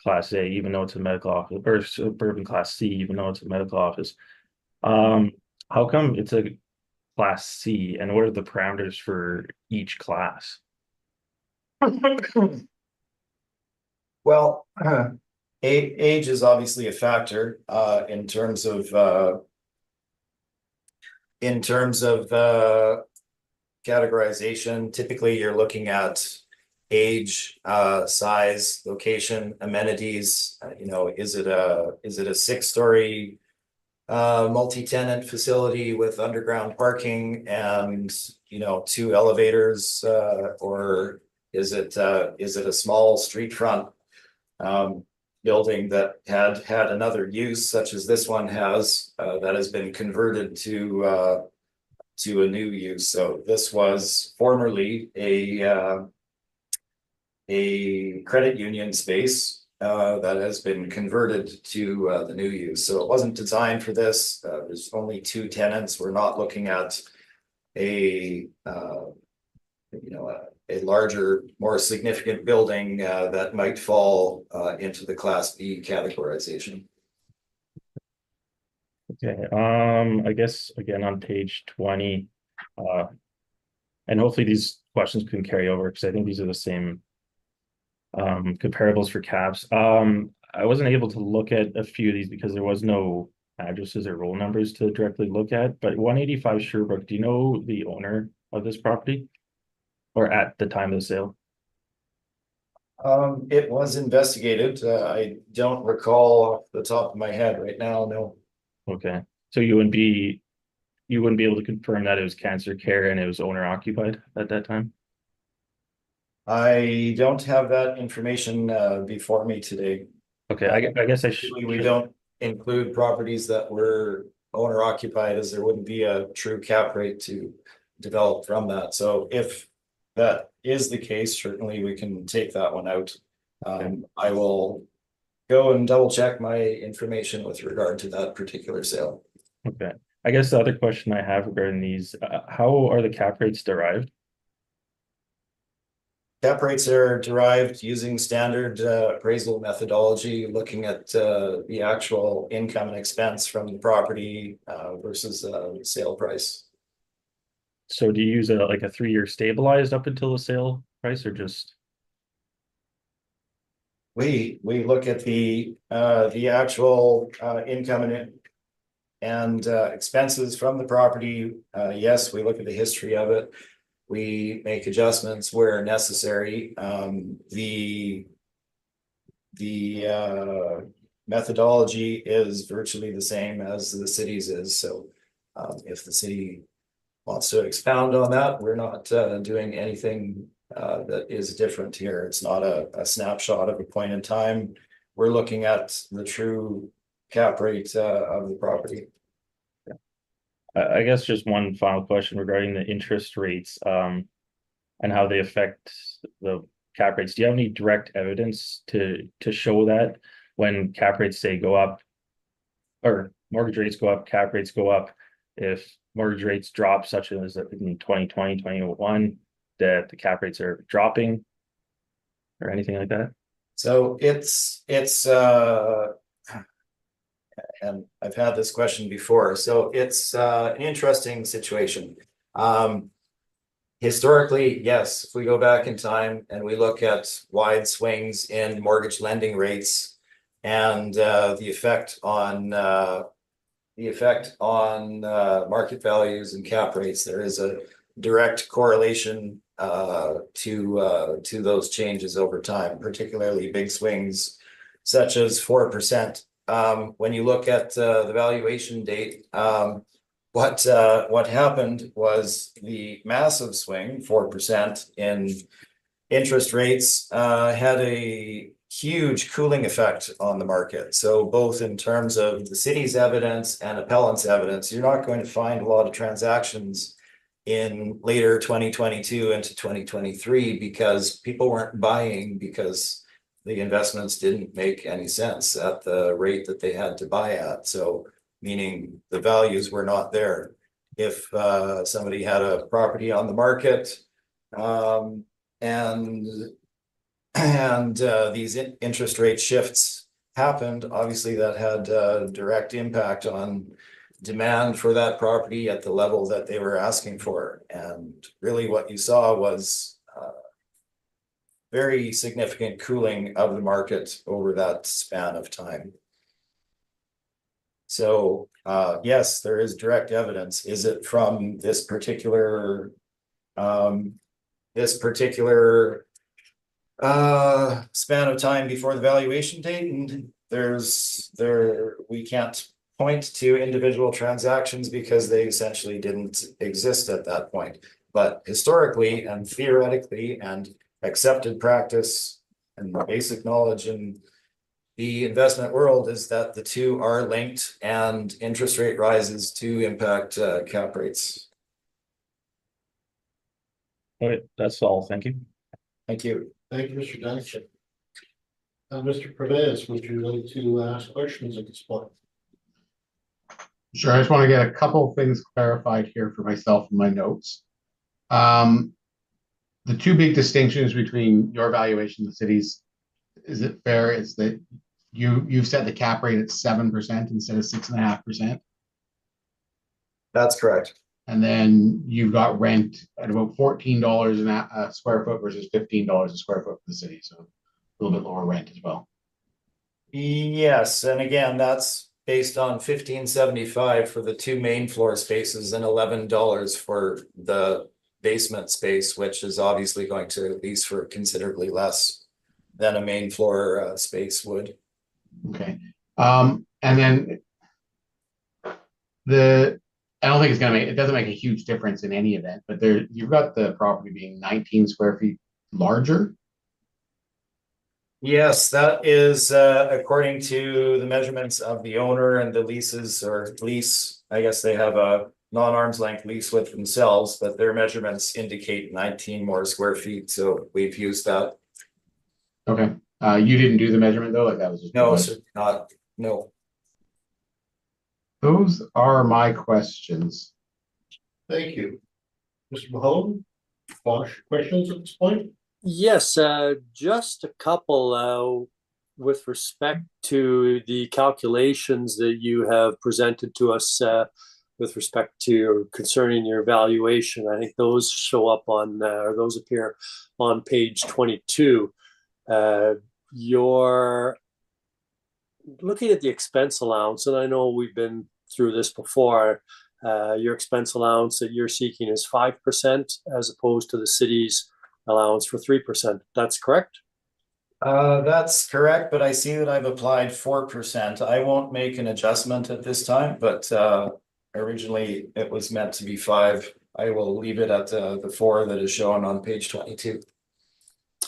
class A, even though it's a medical office, or suburban class C, even though it's a medical office. How come it's a class C, and what are the parameters for each class? Well, age is obviously a factor in terms of categorization. Typically, you're looking at age, size, location, amenities. Is it a 6-story multi-tenant facility with underground parking and 2 elevators, or is it a small street front building that had another use, such as this one has, that has been converted to a new use? So this was formerly a credit union space that has been converted to the new use. So it wasn't designed for this. There's only 2 tenants. We're not looking at a larger, more significant building that might fall into the Class B categorization. Okay, I guess again on page 20, And hopefully these questions can carry over, because I think these are the same comparables for caps. I wasn't able to look at a few of these because there was no addresses or roll numbers to directly look at, but 185 Sherbrooke, do you know the owner of this property? Or at the time of the sale? It was investigated. I don't recall off the top of my head right now, no. Okay, so you wouldn't be able to confirm that it was cancer care and it was owner occupied at that time? I don't have that information before me today. Okay, I guess I should. We don't include properties that were owner occupied, as there wouldn't be a true cap rate to develop from that. So if that is the case, certainly we can take that one out. I will go and double check my information with regard to that particular sale. Okay, I guess the other question I have regarding these, how are the cap rates derived? Cap rates are derived using standard appraisal methodology, looking at the actual income and expense from the property versus sale price. So do you use like a 3-year stabilized up until the sale price, or just? We look at the actual income and expenses from the property. Yes, we look at the history of it. We make adjustments where necessary. The methodology is virtually the same as the city's is. So if the city wants to expound on that, we're not doing anything that is different here. It's not a snapshot of a point in time. We're looking at the true cap rate of the property. I guess just one final question regarding the interest rates and how they affect the cap rates. Do you have any direct evidence to show that when cap rates say go up, or mortgage rates go up, cap rates go up, if mortgage rates drop, such as in 2020, 2021, that the cap rates are dropping or anything like that? So it's and I've had this question before, so it's an interesting situation. Historically, yes, if we go back in time and we look at wide swings in mortgage lending rates and the effect on market values and cap rates, there is a direct correlation to those changes over time, particularly big swings such as 4%. When you look at the valuation date, what happened was the massive swing, 4% in interest rates, had a huge cooling effect on the market. So both in terms of the city's evidence and appellant's evidence, you're not going to find a lot of transactions in later 2022 into 2023 because people weren't buying because the investments didn't make any sense at the rate that they had to buy at. So meaning the values were not there. If somebody had a property on the market and these interest rate shifts happened, obviously that had a direct impact on demand for that property at the level that they were asking for. And really what you saw was very significant cooling of the market over that span of time. So yes, there is direct evidence. Is it from this particular span of time before the valuation date? And we can't point to individual transactions because they essentially didn't exist at that point. But historically and theoretically and accepted practice and basic knowledge in the investment world is that the two are linked, and interest rate rises to impact cap rates. Okay, that's all. Thank you. Thank you. Thank you, Mr. Duncan. Mr. Perez, would you like to ask questions at this point? Sure, I just want to get a couple of things clarified here for myself in my notes. The two big distinctions between your valuation and the city's, is it fair, is that you've set the cap rate at 7% instead of 6.5%? That's correct. And then you've got rent at about $14 a square foot versus $15 a square foot for the city, so a little bit lower rent as well. Yes, and again, that's based on $15.75 for the two main floor spaces and $11 for the basement space, which is obviously going to lease for considerably less than a main floor space would. Okay. And then I don't think it doesn't make a huge difference in any event, but you've got the property being 19 square feet larger. Yes, that is according to the measurements of the owner and the leases or lease. I guess they have a non-arm's length lease with themselves, but their measurements indicate 19 more square feet. So we've used that. Okay. You didn't do the measurement though, like that was just. No, sir, not, no. Those are my questions. Thank you. Mr. Mahone, Bosch, questions at this point? Yes, just a couple with respect to the calculations that you have presented to us with respect to or concerning your valuation. I think those show up on or those appear on page 22. You're looking at the expense allowance, and I know we've been through this before. Your expense allowance that you're seeking is 5% as opposed to the city's allowance for 3%. That's correct? That's correct, but I see that I've applied 4%. I won't make an adjustment at this time, but originally it was meant to be 5. I will leave it at the 4 that is shown on page 22.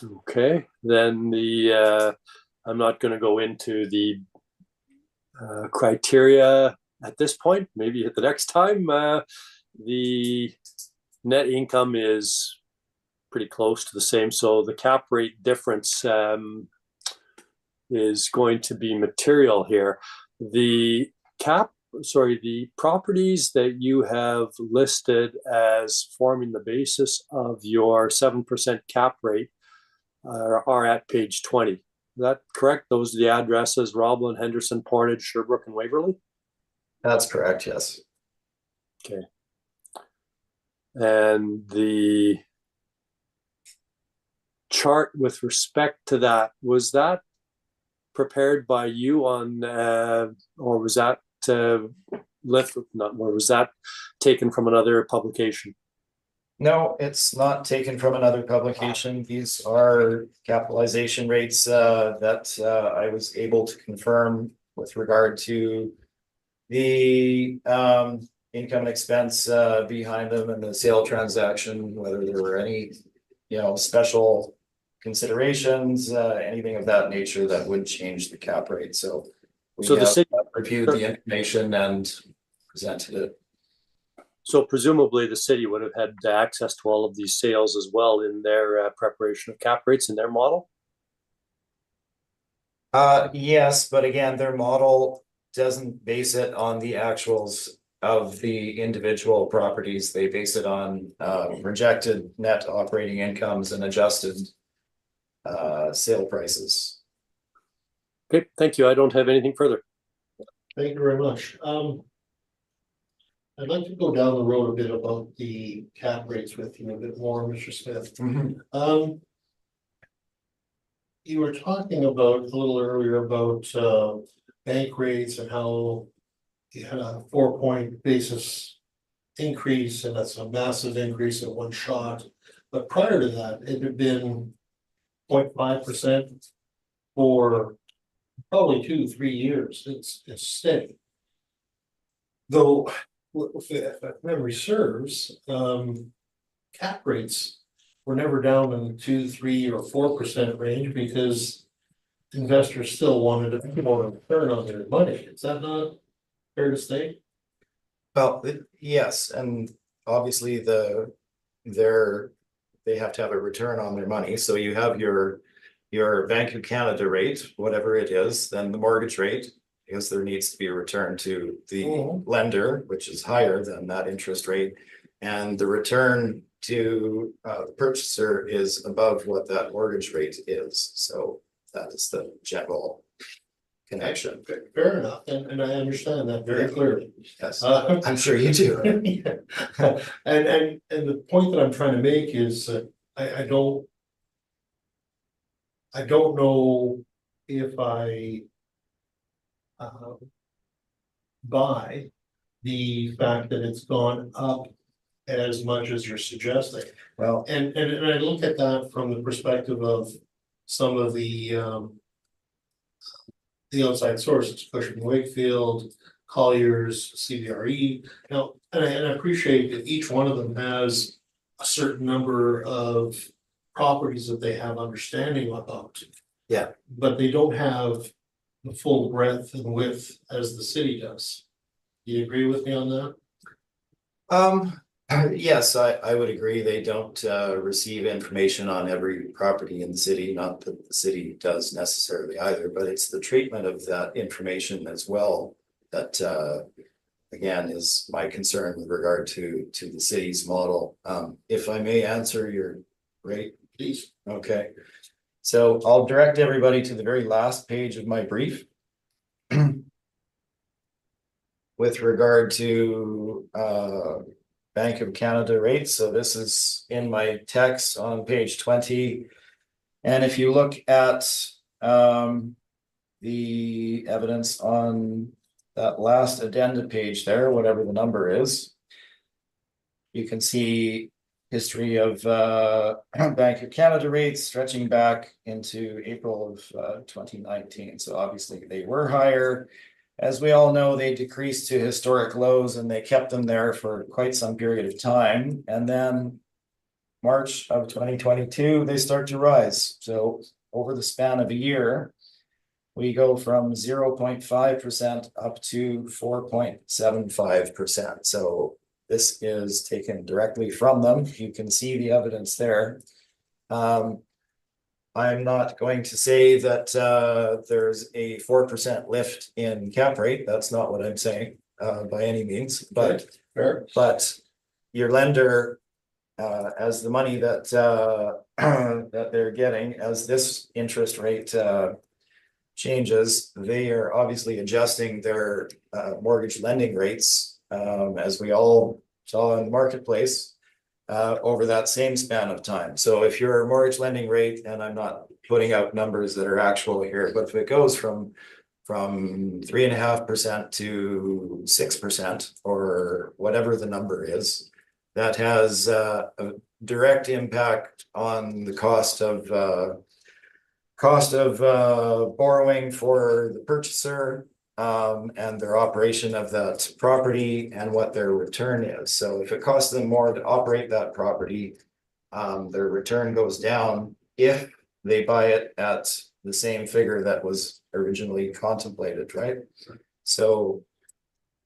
Okay, then I'm not going to go into the criteria at this point. Maybe at the next time. The net income is pretty close to the same, so the cap rate difference is going to be material here. The properties that you have listed as forming the basis of your 7% cap rate are at page 20. Is that correct? Those are the addresses: Roblin, Henderson, Portage, Sherbrooke, and Waverly? That's correct, yes. Okay. And the chart with respect to that, was that prepared by you on or was that was that taken from another publication? No, it's not taken from another publication. These are capitalization rates that I was able to confirm with regard to the income and expense behind them and the sale transaction, whether there were any, special considerations, anything of that nature that would change the cap rate. So we the city reviewed the information and presented it. So presumably the city would have had access to all of these sales as well in their preparation of cap rates in their model? Yes, but again, their model doesn't base it on the actuals of the individual properties. They base it on projected net operating incomes and adjusted sale prices. Okay, thank you. I don't have anything further. Thank you very much. I'd like to go down the road a bit about the cap rates with you a bit more, Mr. Smith. You were talking about a little earlier about bank rates and how you had a 4-point basis increase, and that's a massive increase in one shot. But prior to that, it had been 0.5% for probably 2-3 years. It's steady. Though, if memory serves, cap rates were never down in the 2, 3, or 4% range because investors still wanted a more return on their money. Is that not fair to say? Well, yes, and obviously they have to have a return on their money. So you have your Bank of Canada rate, whatever it is, then the mortgage rate, because there needs to be a return to the lender, which is higher than that interest rate, and the return to the purchaser is above what that mortgage rate is. So that is the general connection. Fair enough, and I understand that very Yeah. clearly. Yes, Uh, I'm sure you do. Yeah. And the point that I'm trying to make is that I don't. I don't know if I. Buy the fact that it's gone up as much as you're suggesting. Well, And I look at that from the perspective of some of the outside sources, Cushman Wakefield, Colliers, CBRE. Now, and I appreciate that each one of them has a certain number of properties that they have understanding about. Yeah. But they don't have the full breadth and width as the city does. Do you agree with me on that? yes, I would agree. They don't receive information on every property in the city, not that the city does necessarily either, but it's the treatment of that information as well that again is my concern with regard to the city's model. If I may answer your rate, Please. okay. So I'll direct everybody to the very last page of my brief. With regard to Bank of Canada rates, so this is in my text on page 20. And if you look at the evidence on that last addenda page there, whatever the number is, you can see history of Bank of Canada rates stretching back into April of 2019. So obviously they were higher. As we all know, they decreased to historic lows and they kept them there for quite some period of time. And then March of 2022, they start to rise. So over the span of a year, we go from 0.5% up to 4.75%. So this is taken directly from them. You can see the evidence there. I'm not going to say that there's a 4% lift in cap rate. That's not what I'm saying by any means, but Fair. but your lender, as the money that that they're getting, as this interest rate changes, they are obviously adjusting their mortgage lending rates, as we all saw in the marketplace. Over that same span of time. So if your mortgage lending rate, and I'm not putting out numbers that are actual here, but if it goes from 3.5% to 6% or whatever the number is, that has a direct impact on the cost of borrowing for the purchaser, and their operation of that property and what their return is. So if it costs them more to operate that property, their return goes down if they buy it at the same figure that was originally contemplated, right? So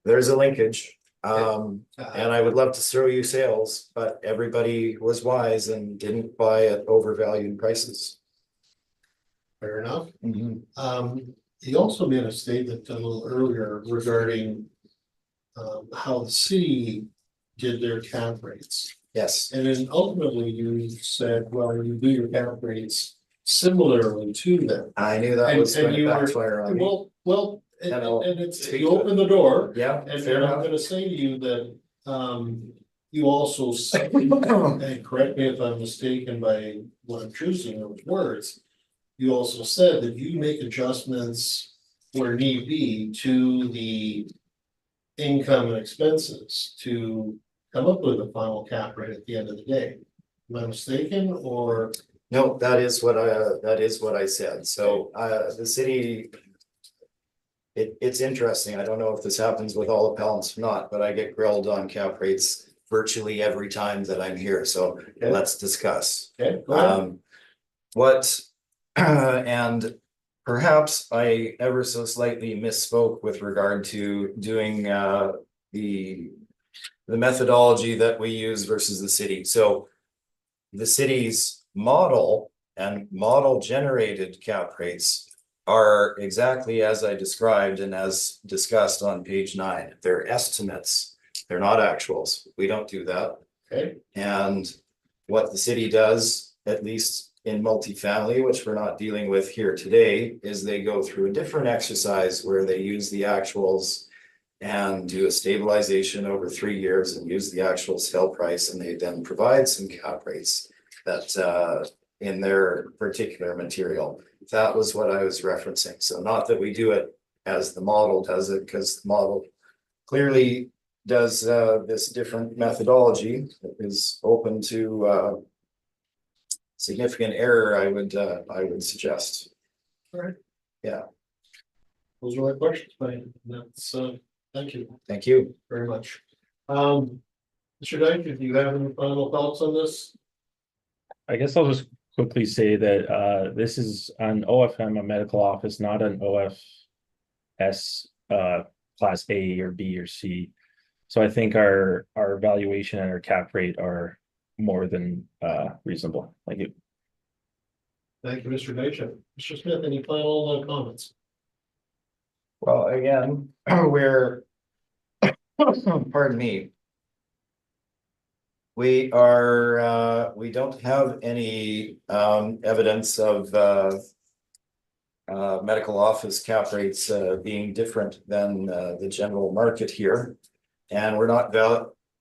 there's a linkage. And I would love to throw you sales, but everybody was wise and didn't buy at overvalued prices. Fair enough. He also made a statement a little earlier regarding how the city did their cap rates. Yes. And then ultimately you said, well, you do your cap rates similarly to them. I knew that was And going to you were, backfire on me. well, And I'll and it's, speak you to it. open the door. Yeah, And fair I'm enough. gonna say to you that, you also said, and correct me if I'm mistaken by what I'm choosing those words. You also said that you make adjustments where need be to the income and expenses to come up with a final cap rate at the end of the day. Am I mistaken or? No, that is what I said. So the city. It's interesting. I don't know if this happens with all appellants or not, but I get grilled on cap rates virtually every time that I'm here. So Okay. let's discuss. Okay, go ahead. What and perhaps I ever so slightly misspoke with regard to doing the methodology that we use versus the city. So the city's model and model generated cap rates are exactly as I described and as discussed on page 9. They're estimates. They're not actuals. We don't do that. Okay, And what the city does, at least in multifamily, which we're not dealing with here today, is they go through a different exercise where they use the actuals and do a stabilization over 3 years and use the actual sale price, and they then provide some cap rates that in their particular material. That was what I was referencing. So not that we do it as the model does it, because the model clearly does this different methodology that is open to significant error, I would suggest. All right. Yeah. Those are my questions, Brian. That's, thank you Thank you. very much. Mr. Dyke, do you have any final thoughts on this? I guess I'll just quickly say that this is an OFM, a medical office, not an OFS class A or B or C. So I think our valuation and our cap rate are more than reasonable. Thank you. Thank you, Mr. Dyke. Mr. Smith, any final comments? Well, again, we're, pardon me. We don't have any evidence of medical office cap rates being different than the general market here. And we're not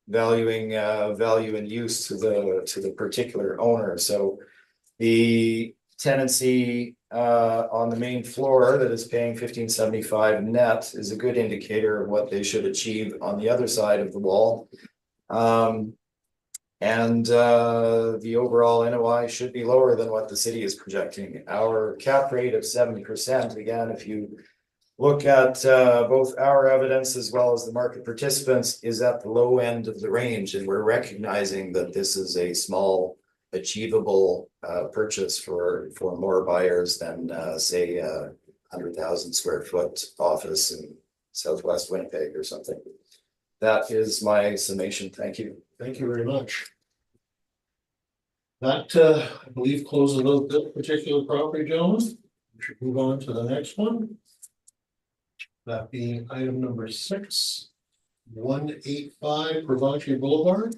valuing value and use to the particular owner. So the tenancy on the main floor that is paying $1,575 net is a good indicator of what they should achieve on the other side of the wall. And the overall NOI should be lower than what the city is projecting. Our cap rate of 70%, again, if you look at both our evidence as well as the market participants, is at the low end of the range. And we're recognizing that this is a small achievable purchase for more buyers than say 100,000 square foot office in Southwest Winnipeg or something. That is my summation. Thank you. Thank you very much. That, I believe, closes out this particular property, gentlemen. We should move on to the next one. That being item number 6, 185 Provencher Boulevard.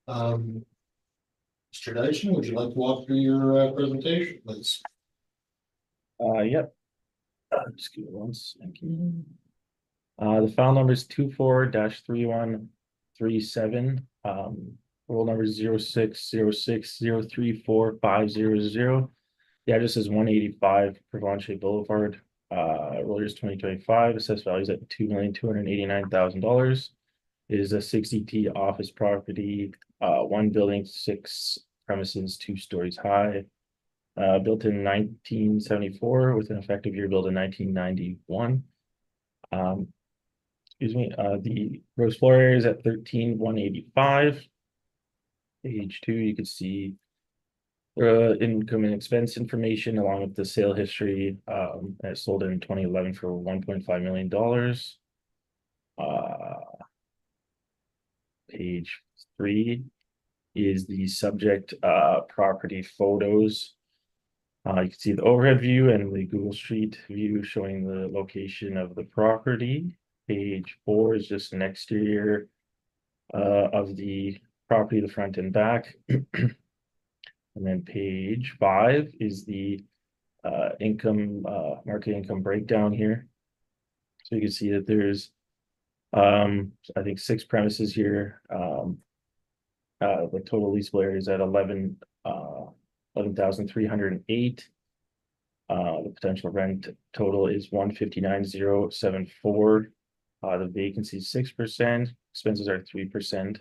Mr. Dyson, would you like to walk through your presentation, please? Yep. Just give me 1 second. The file number is 24-3137. Roll number 0606034500. The address is 185 Provencher Boulevard. Roll years 2025. Assessed values at $2,289,000. It is a 60T office property. 1 building, 6 premises, 2 stories high. Built in 1974 with an effective year built in 1991. Excuse me. The gross floor area is at 13,185. Page 2, you can see income and expense information along with the sale history. It sold in 2011 for $1.5 million. Page 3 is the subject property photos. You can see the overhead view and the Google Street view showing the location of the property. Page 4 is just an exterior of the property, the front and back. And then page 5 is the market income breakdown here. So you can see that there's I think 6 premises here. The total leasable area is at 11,308. The potential rent total is 159,074. The vacancy is 6%, expenses are 3%,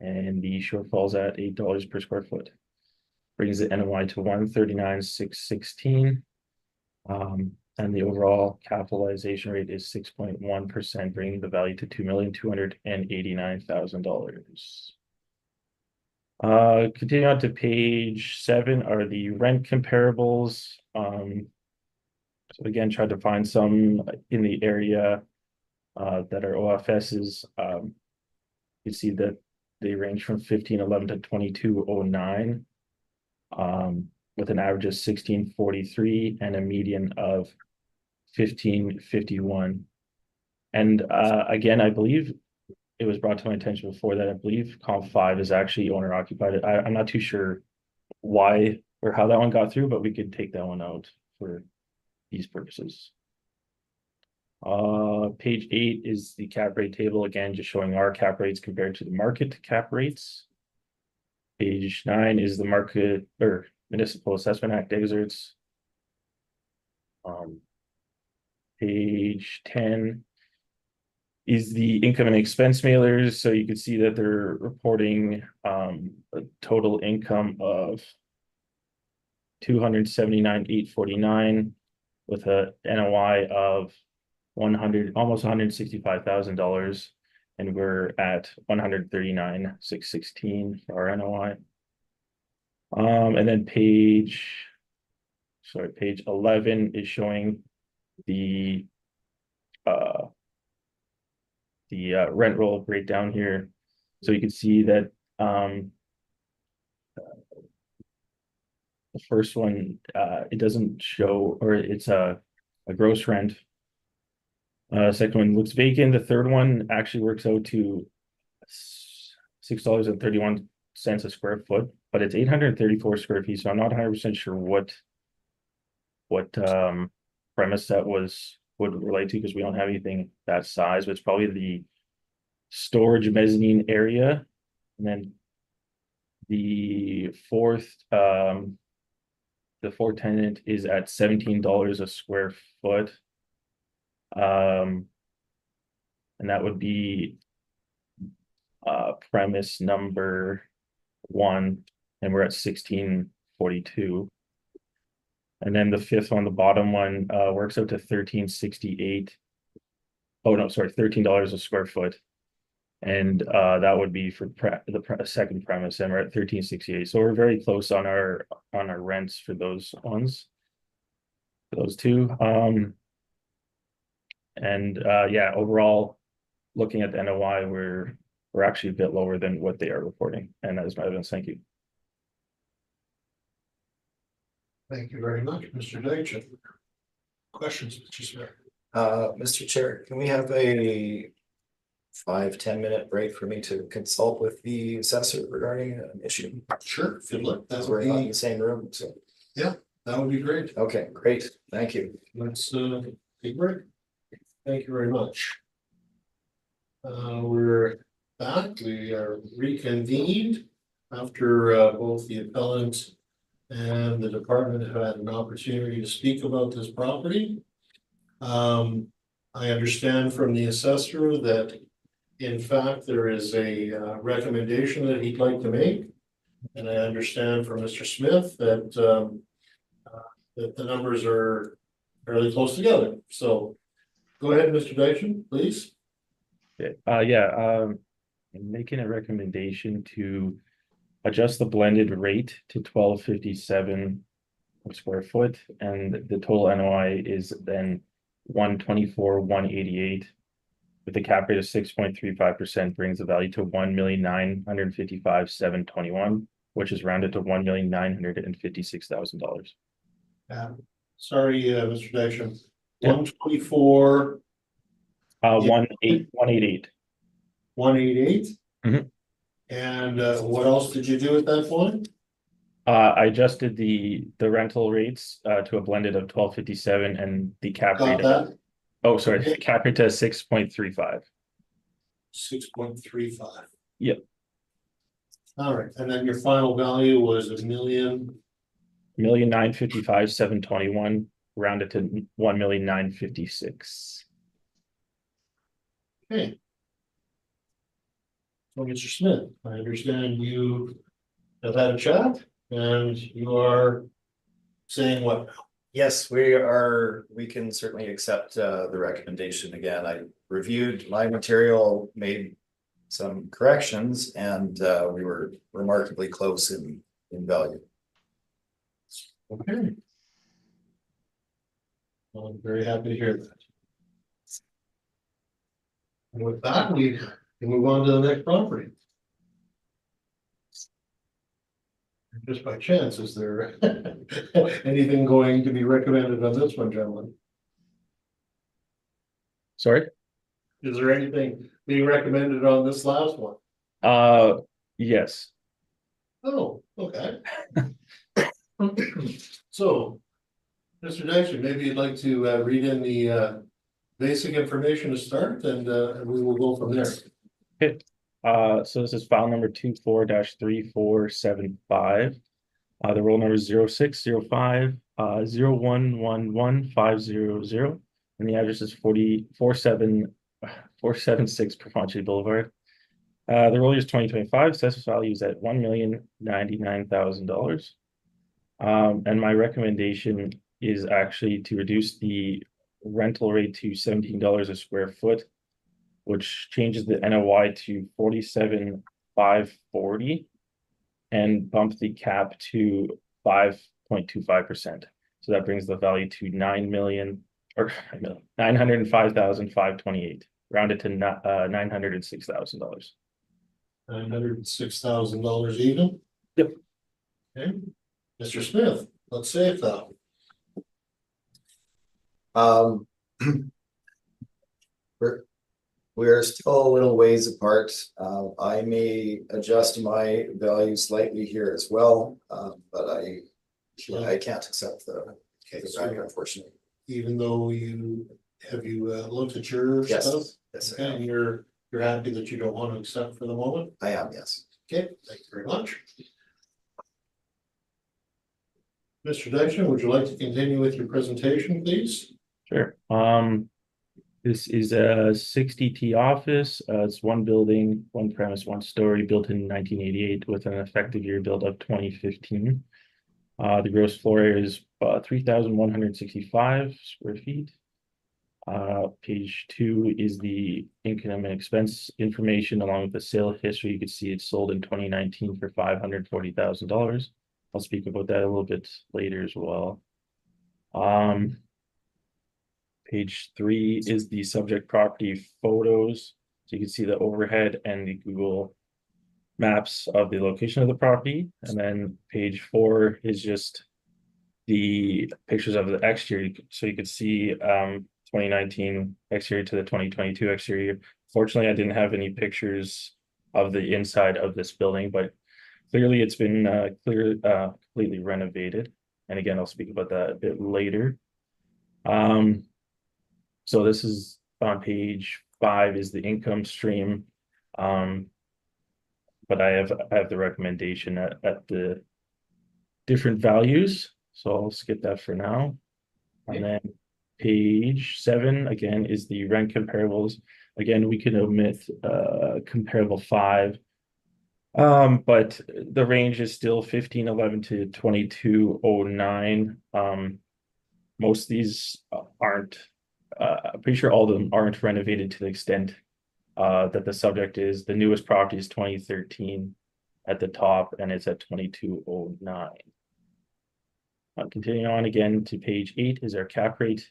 and the shortfall's at $8 per square foot. Brings the NOI to 139,616. And the overall capitalization rate is 6.1%, bringing the value to $2,289,000. Continuing on to page 7 are the rent comparables. So again, tried to find some in the area that are OFSs. You see that they range from 1511 to 2209, with an average of 1643 and a median of 1551. And again, I believe it was brought to my attention before that I believe comp 5 is actually owner occupied. I'm not too sure why or how that one got through, but we could take that one out for these purposes. Page 8 is the cap rate table, again, just showing our cap rates compared to the market cap rates. Page 9 is the market or Municipal Assessment Act excerpts. Page 10 is the income and expense mailers. So you can see that they're reporting a total income of $279,849 with a NOI of almost $165,000, and we're at $139,616 for our NOI. And then page 11 is showing the rent roll breakdown here. So you can see that the first one, it doesn't show, or it's a gross rent. Second one looks vacant. The third one actually works out to $6.31 a square foot, but it's 834 square feet. So I'm not 100% sure what premise that would relate to, because we don't have anything that size, but it's probably the storage mezzanine area. And then the fourth tenant is at $17 a square foot. And that would be premise number 1, and we're at 1642. And then the fifth one, the bottom one, works out to 1368. Oh no, sorry, $13 a square foot. And that would be for the second premise, and we're at 1368. So we're very close on our rents for those ones, for those two. Yeah, overall, looking at the NOI, we're actually a bit lower than what they are reporting. And that is my evidence. Thank you. Thank you very much, Mr. Deitch. Questions, Mr. Smith? Mr. Chair, can we have a 5-10 minute break for me to consult with the assessor regarding an issue? Sure, if you'd like. As we're not in the same room, so. That would be great. Okay, great, thank you. Let's take a break. Thank you very much. We're back. We are reconvened after both the appellant and the department have had an opportunity to speak about this property. I understand from the assessor that in fact there is a recommendation that he'd like to make. And I understand from Mr. Smith that that the numbers are fairly close together. So go ahead, Mr. Dyson, please. I'm making a recommendation to adjust the blended rate to $12.57 per square foot, and the total NOI is then $124,188 with a cap rate of 6.35%, brings the value to $1,955,721, which is rounded to $1,956,000. Sorry, Mr. Dyson. Yeah. 124. 188. 188. Mhm. And what else did you do at that point? I adjusted the rental rates to a blended of $12.57, and the cap Got rate. that? Oh, sorry, the cap rate to 6.35. 6.35. Yep. All right, and then your final value was $1,955,721, rounded to $1,956,000. okay. So, Mr. Smith, I understand you have had a chat and you are saying what? Yes, we can certainly accept the recommendation. Again, I reviewed my material, made some corrections, and we were remarkably close in value. Okay. Well, I'm very happy to hear that. And with that, we can move on to the next property. Just by chance, is there anything going to be recommended on this one, gentlemen? Sorry? Is there anything being recommended on this last one? Yes. Oh, okay. So, Mr. Dyson, maybe you'd like to read in the basic information to start, and we will go from there. Okay, so this is file number 24-3475. The roll number is 0605 0111 and the address is 476 Profanche Boulevard. The roll year is 2025. Assessed value is at $1,099,000. And my recommendation is actually to reduce the rental rate to $17 a square foot, which changes the NOI to 47,540 and bump the cap to 5.25%. So that brings the value to 905,528, rounded to $906,000. $906,000 even? Yep. Okay, Mr. Smith, let's say it though. We're still a little ways apart. I may adjust my value slightly here as well, but I can't accept the value, unfortunately. Even though have you looked at your Yes, stuff? yes, I Okay, am. and you're happy that you don't want to accept for the moment? I am, yes. Okay, thank you very much. Mr. Dyson, would you like to continue with your presentation, please? Sure. This is a 60T office. It's one building, one premise, one story, built in 1988 with an effective year build of 2015. The gross floor area is 3,165 square feet. Page 2 is the income and expense information along with the sale history. You can see it sold in 2019 for $540,000. I'll speak about that a little bit later as well. Page 3 is the subject property photos. So you can see the overhead and the Google Maps of the location of the property. And then page 4 is just the pictures of the exterior. So you could see 2019 exterior to the 2022 exterior. Fortunately, I didn't have any pictures of the inside of this building, but clearly it's been completely renovated. And again, I'll speak about that a bit later. So this is on page 5 is the income stream. But I have the recommendation at the different values. So I'll skip that for now. And then page 7 again is the rent comparables. Again, we can omit comparable 5. But the range is still 1511 to 2209. Most of these aren't. I'm pretty sure all of them aren't renovated to the extent that the subject is. The newest property is 2013 at the top, and it's at 2209. Continuing on again to page 8 is our cap rate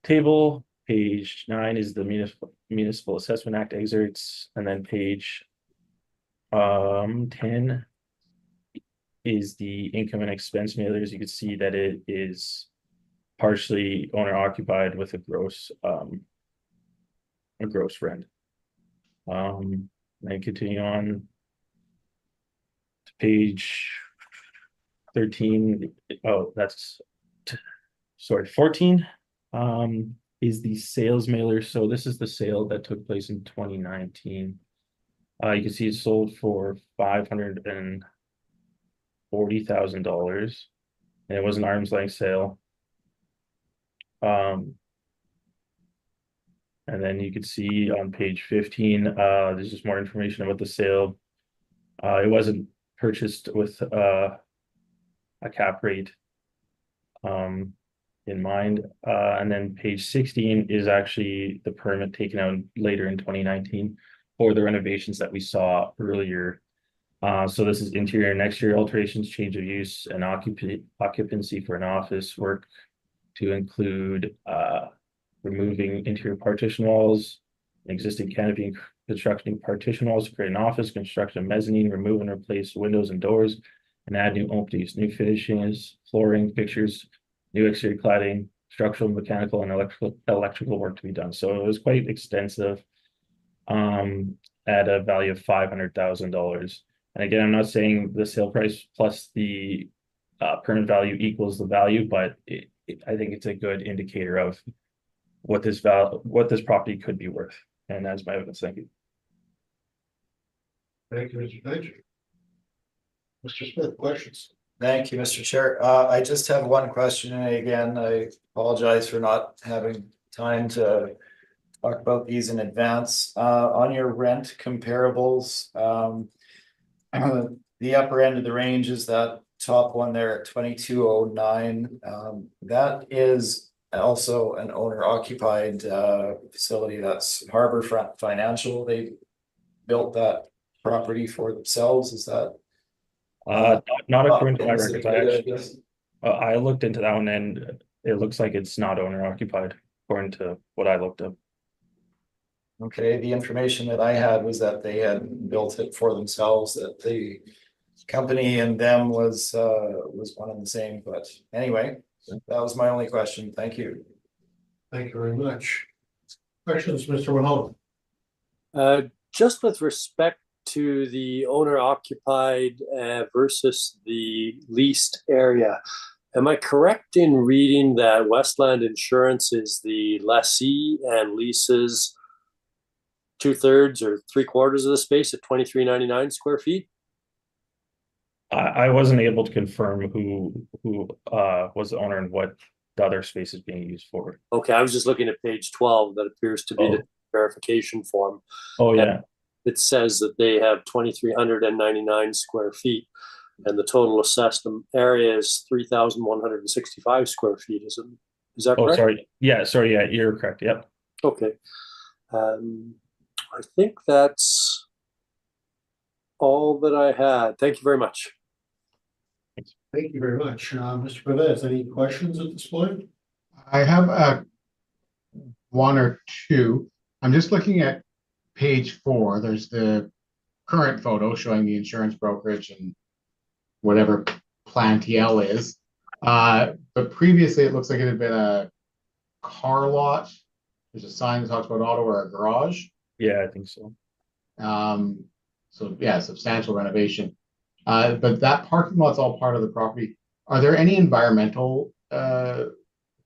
table. Page 9 is the Municipal Assessment Act excerpts, and then page 10 is the income and expense mailers. You can see that it is partially owner occupied with a gross rent. Then continue on to page 13. Oh, that's sorry, 14 is the sales mailer. So this is the sale that took place in 2019. You can see it sold for $540,000, and it was an arm's length sale. And then you can see on page 15, there's just more information about the sale. It wasn't purchased with a cap rate in mind. And then page 16 is actually the permit taken out later in 2019 for the renovations that we saw earlier. So this is interior and exterior alterations, change of use, and occupancy for an office work to include removing interior partition walls, existing canopy, and constructing partition walls to create an office, construction of mezzanine, remove and replace windows and doors, and add new openings, new finishings, flooring, fixtures, new exterior cladding, structural, mechanical, and electrical work to be done. So it was quite extensive at a value of $500,000. And again, I'm not saying the sale price plus the permanent value equals the value, but I think it's a good indicator of what this property could be worth. And that's my evidence. Thank you. Thank you, Mr. Deitch. Mr. Smith, questions? Thank you, Mr. Chair. I just have one question, and again, I apologize for not having time to talk about these in advance. On your rent comparables, the upper end of the range is that top one there at 2209. That is also an owner occupied facility. That's Harborfront Financial. They built that property for themselves. Is that? Not according to my is records. it I good, actually, guess? I looked into that one, and it looks like it's not owner occupied, according to what I looked up. Okay, the information that I had was that they had built it for themselves, that the company and them was one and the same, but anyway, that was my only question. Thank you. Thank you very much. Questions, Mr. Mahone? Just with respect to the owner occupied versus the leased area, am I correct in reading that Westland Insurance is the lessee and leases 2/3 or 3/4 of the space at 2399 square feet? I wasn't able to confirm who was the owner and what the other space is being used for. Okay, I was just looking at page 12. That appears to be the verification form. Oh, yeah. It says that they have 2,399 square feet, and the total assessed area is 3,165 square feet. Is that correct? Oh, sorry. Yeah, sorry. Yeah, you're correct. Yep. Okay. I think that's all that I had. Thank you very much. Thank you very much. Mr. Perez, any questions at this point? I have one or two. I'm just looking at page 4. There's the current photo showing the insurance brokerage and whatever Plantiel is. But previously it looks like it had been a car lot. There's a sign that talks about auto or a garage. Yeah, I think so. So yeah, substantial renovation. But that parking lot's all part of the property. Are there any environmental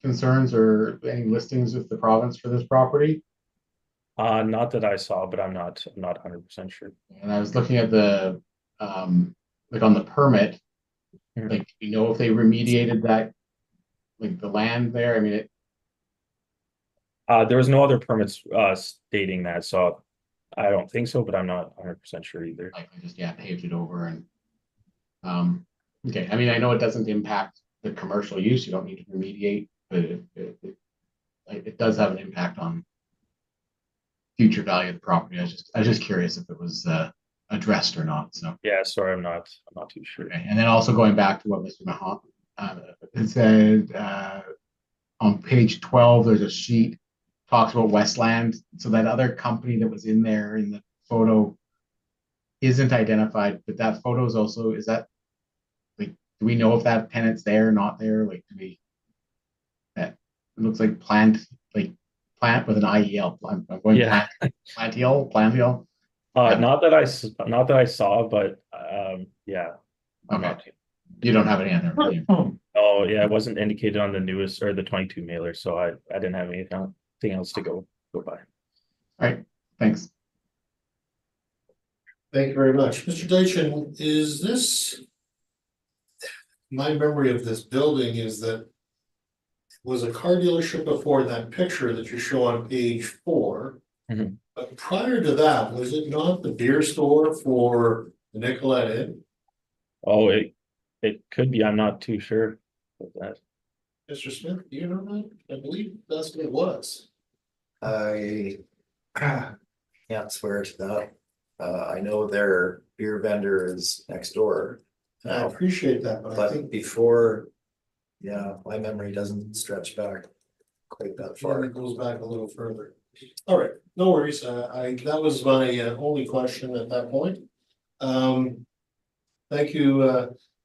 concerns or any listings with the province for this property? Not that I saw, but I'm not 100% sure. And I was looking at the like on the permit, Mhm. like, you know, if they remediated that, like the land there. I mean, There was no other permits stating that, so I don't think so, but I'm not 100% sure either. like they just paved it over and okay. I mean, I know it doesn't impact the commercial use. You don't need to remediate, but it does have an impact on future value of the property. I was just curious if it was addressed or not. So Yeah, sorry, I'm not too sure. okay. And then also going back to what Mr. Mahon it said on page 12, there's a sheet talks about Westland. So that other company that was in there in the photo isn't identified, but that photo is also, is that like, do we know if that tenant's there or not there? Like, do we, that it looks like plant with an IEL. I'm going Yeah. Plantiel. Not that I saw, but yeah. Okay. You don't have any other. Oh yeah, it wasn't indicated on the newest or the 22 mailer, so I didn't have anything else to go by. All right, thanks. Thank you very much. Mr. Deitch, is this, my memory of this building is that it was a car dealership before that picture that you show on page 4. Mhm. But prior to that, was it not the beer store for the Nicolette Inn? Oh, it could be. I'm not too sure about that. Mr. Smith, do you know that? I believe that's what it was. I can't swear to that. I know their beer vendor is next door. I appreciate that, but I But think before, yeah, my memory doesn't stretch back quite that far. it goes back a little further. All right, no worries. That was my only question at that point. Thank you,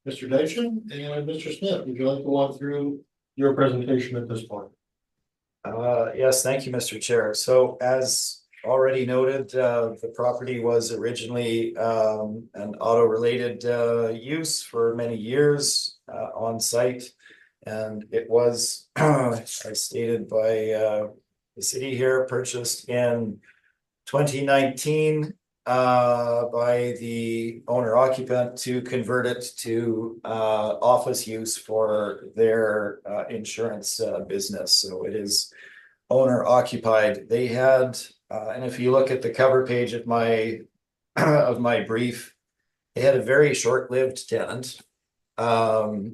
Mr. Deitch, and Mr. Smith. Would you like to walk through your presentation at this point? Yes, thank you, Mr. Chair. So as already noted, the property was originally an auto-related use for many years. on site. And it was, as stated by the city here, purchased in 2019 by the owner occupant to convert it to office use for their insurance business. So it is owner occupied. They had, and if you look at the cover page of my brief, they had a very short-lived tenant,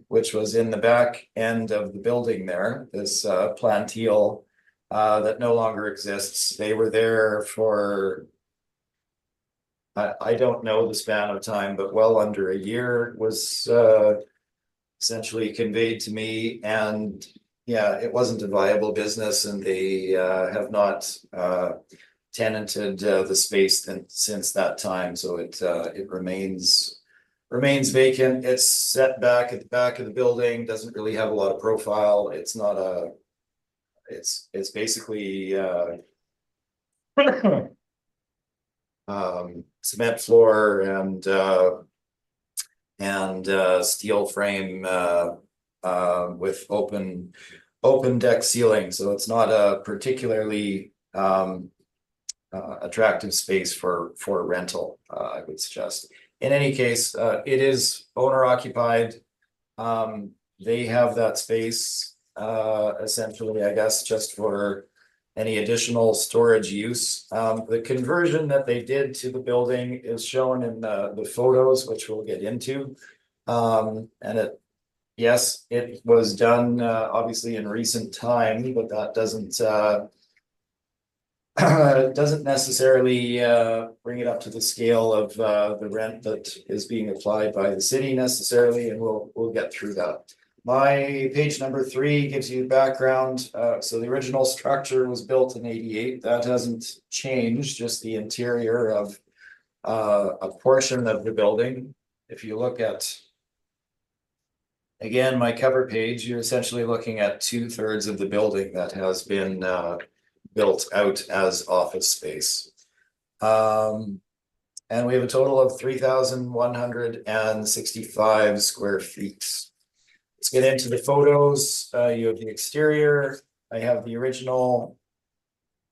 which was in the back end of the building there, this planteal that no longer exists. They were there for, I don't know the span of time, but well under a year was essentially conveyed to me. And yeah, it wasn't a viable business, and they have not tenanted the space since that time. So it remains vacant. It's set back at the back of the building, doesn't really have a lot of profile. It's not a, it's basically cement floor and steel frame with open deck ceiling. So it's not a particularly attractive space for rental, I would suggest. In any case, it is owner occupied. They have that space essentially, I guess, just for any additional storage use. The conversion that they did to the building is shown in the photos, which we'll get into. And yes, it was done obviously in recent time, but that doesn't necessarily bring it up to the scale of the rent that is being applied by the city necessarily, and we'll get through that. My page number 3 gives you background. So the original structure was built in '88. That hasn't changed, just the interior of a portion of the building. If you look at, again, my cover page, you're essentially looking at 2/3 of the building that has been built out as office space. And we have a total of 3,165 square feet. Let's get into the photos. You have the exterior. I have the original.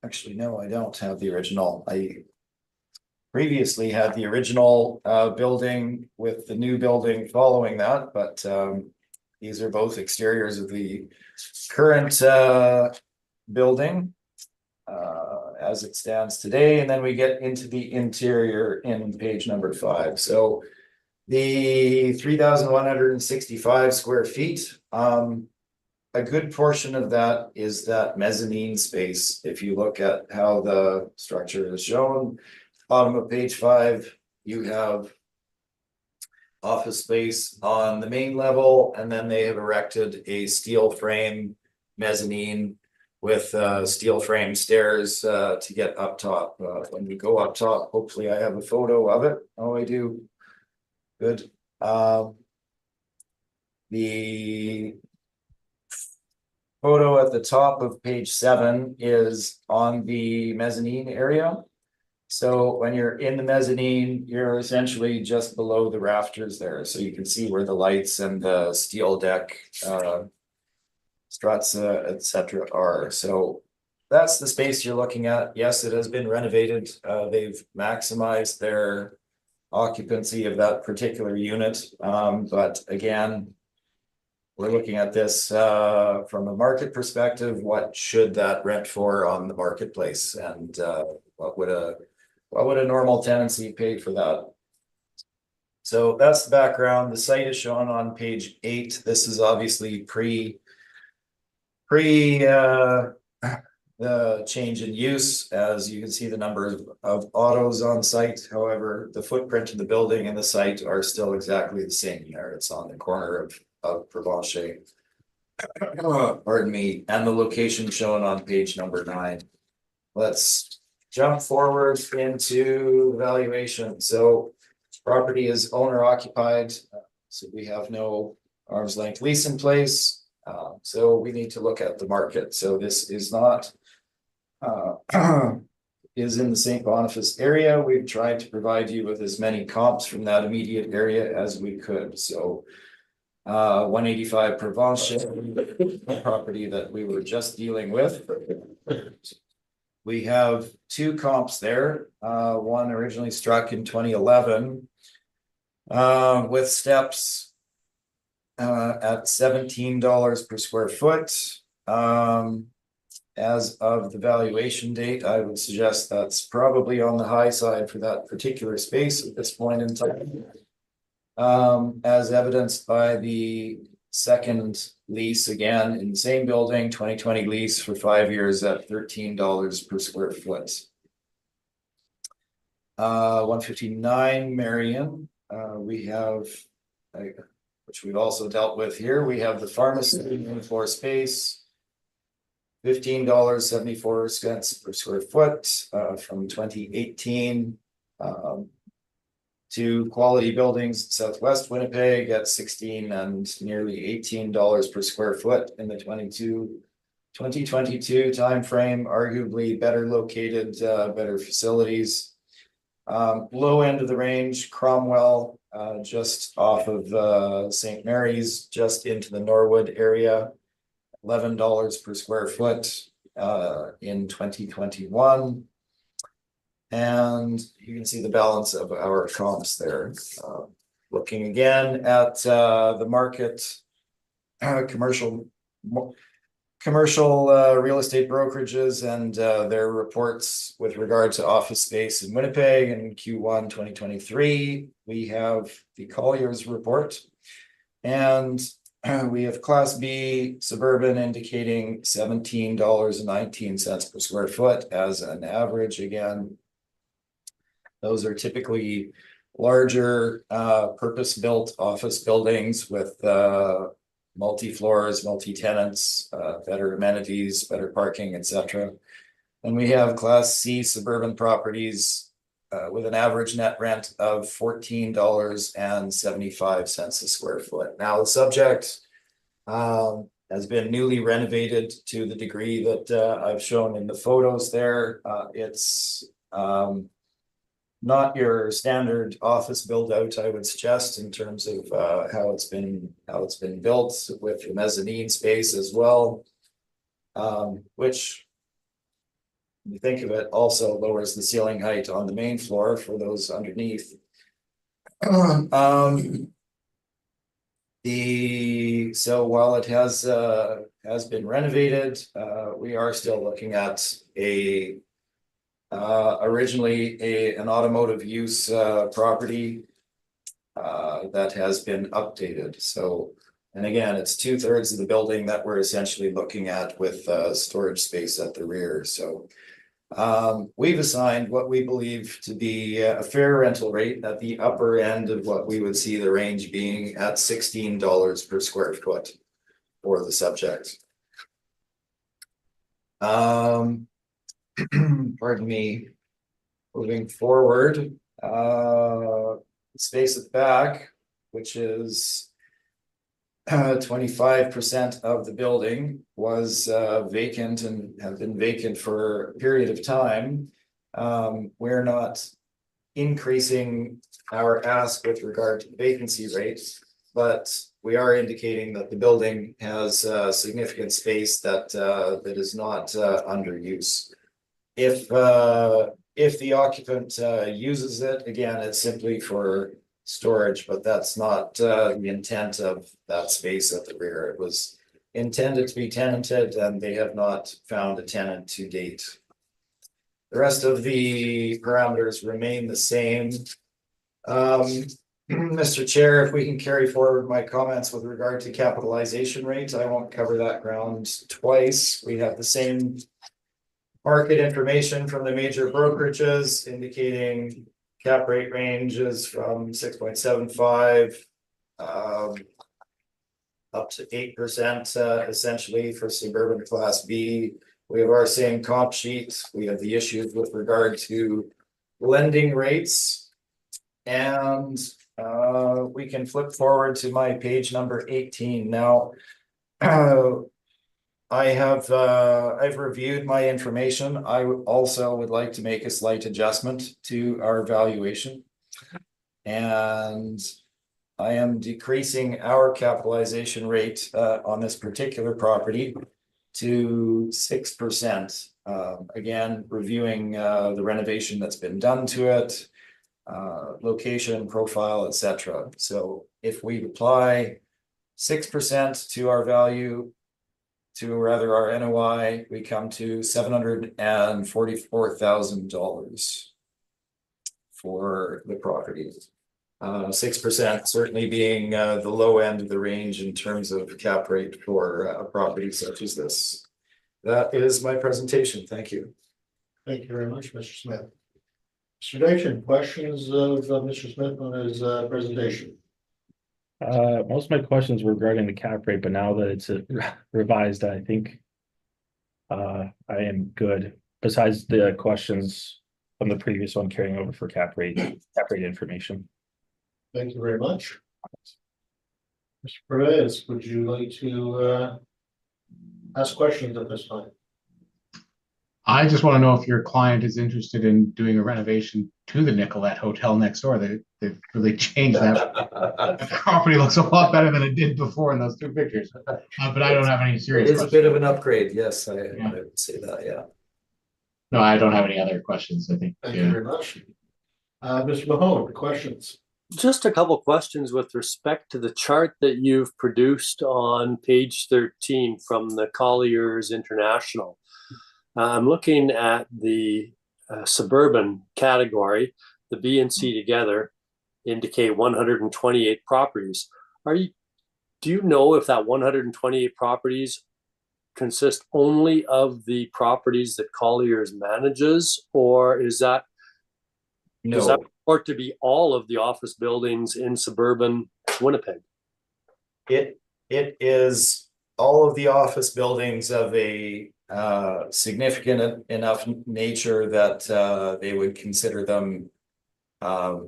Actually, no, I don't have the original. I previously had the original building with the new building following that, but these are both exteriors of the current building as it stands today. And then we get into the interior in page number 5. So the 3,165 square feet, a good portion of that is that mezzanine space. If you look at how the structure is shown, bottom of page 5, you have office space on the main level, and then they have erected a steel frame mezzanine with steel frame stairs to get up top. When we go up top, hopefully I have a photo of it. Oh, I do. Good. The photo at the top of page 7 is on the mezzanine area. So when you're in the mezzanine, you're essentially just below the rafters there. So you can see where the lights and the steel deck struts, etc. are. So that's the space you're looking at. Yes, it has been renovated. They've maximized their occupancy of that particular unit. But again, we're looking at this from a market perspective. What should that rent for on the marketplace, and what would a normal tenancy pay for that? So that's the background. The site is shown on page 8. This is obviously pre the change in use. As you can see, the number of autos on site. However, the footprint of the building and the site are still exactly the same there. It's on the corner of Provencher. Pardon me. And the location shown on page number 9. Let's jump forward into valuation. So property is owner occupied. So we have no arm's length lease in place. So we need to look at the market. So this is not is in the St. Boniface area. We've tried to provide you with as many comps from that immediate area as we could. So 185 Provence, property that we were just dealing with. We have two comps there, one originally struck in 2011. With steps at $17 per square foot. As of the valuation date, I would suggest that's probably on the high side for that particular space at this point in time. As evidenced by the second lease again in the same building, 2020 lease for 5 years at $13 per square foot. 159 Marion, we have, which we've also dealt with here, we have the pharmacy main floor space. $15.74 per square foot from 2018. To quality buildings Southwest Winnipeg at $16 and nearly $18 per square foot in the 2022 timeframe, arguably better located, better facilities. Low end of the range, Cromwell, just off of St. Mary's, just into the Norwood area, $11 per square foot in 2021. And you can see the balance of our comps there. Looking again at the market, commercial real estate brokerages and their reports with regard to office space in Winnipeg in Q1 2023. We have the Collier's report, and we have Class B suburban indicating $17.19 per square foot as an average again. Those are typically larger purpose-built office buildings with multi-floors, multi-tenants, better amenities, better parking, etc. And we have Class C suburban properties with an average net rent of $14.75 a square foot. Now, the subject has been newly renovated to the degree that I've shown in the photos there. It's not your standard office build out, I would suggest, in terms of how it's been built with the mezzanine space as well, which, when you think of it, also lowers the ceiling height on the main floor for those underneath. So while it has been renovated, we are still looking at originally an automotive use property that has been updated. So, and again, it's 2/3 of the building that we're essentially looking at with storage space at the rear. So we've assigned what we believe to be a fair rental rate at the upper end of what we would see the range being at $16 per square foot for the subject. Pardon me. Moving forward, space at the back, which is 25% of the building, was vacant and have been vacant for a period of time. We're not increasing our ask with regard to the vacancy rates, but we are indicating that the building has significant space that is not under use. If the occupant uses it, again, it's simply for storage, but that's not the intent of that space at the rear. It was intended to be tenanted, and they have not found a tenant to date. The rest of the parameters remain the same. Mr. Chair, if we can carry forward my comments with regard to capitalization rates, I won't cover that ground twice. We have the same market information from the major brokerages indicating cap rate ranges from 6.75 up to 8% essentially for suburban Class B. We have our same comp sheet. We have the issues with regard to lending rates, and we can flip forward to my page number 18 now. I've reviewed my information. I also would like to make a slight adjustment to our valuation. And I am decreasing our capitalization rate on this particular property to 6%. Again, reviewing the renovation that's been done to it, location, profile, etc. So if we apply 6% to our value, to rather our NOI, we come to $744,000 for the property. 6% certainly being the low end of the range in terms of cap rate for a property such as this. That is my presentation. Thank you. Thank you very much, Mr. Smith. Mr. Nation, questions of Mr. Smith on his presentation? Most of my questions were regarding the cap rate, but now that it's revised, I think I am good. Besides the questions from the previous one carrying over for cap rate information. Thank you very much. Mr. Perez, would you like to ask questions at this time? I just want to know if your client is interested in doing a renovation to the Nicolette Hotel next door. They've really changed that. The property looks a lot better than it did before in those two pictures. But I don't have any serious It is a questions. bit of an upgrade. Yes, I would say that. Yeah. No, I don't have any other questions. I think. Thank you very much. Mr. Mahone, questions? Just a couple questions with respect to the chart that you've produced on page 13 from the Colliers International. I'm looking at the suburban category. The B and C together indicate 128 properties. Do you know if that 128 properties consist only of the properties that Colliers manages, or is that does that report to be all of the office buildings in suburban Winnipeg? It is all of the office buildings of a significant enough nature that they would consider them to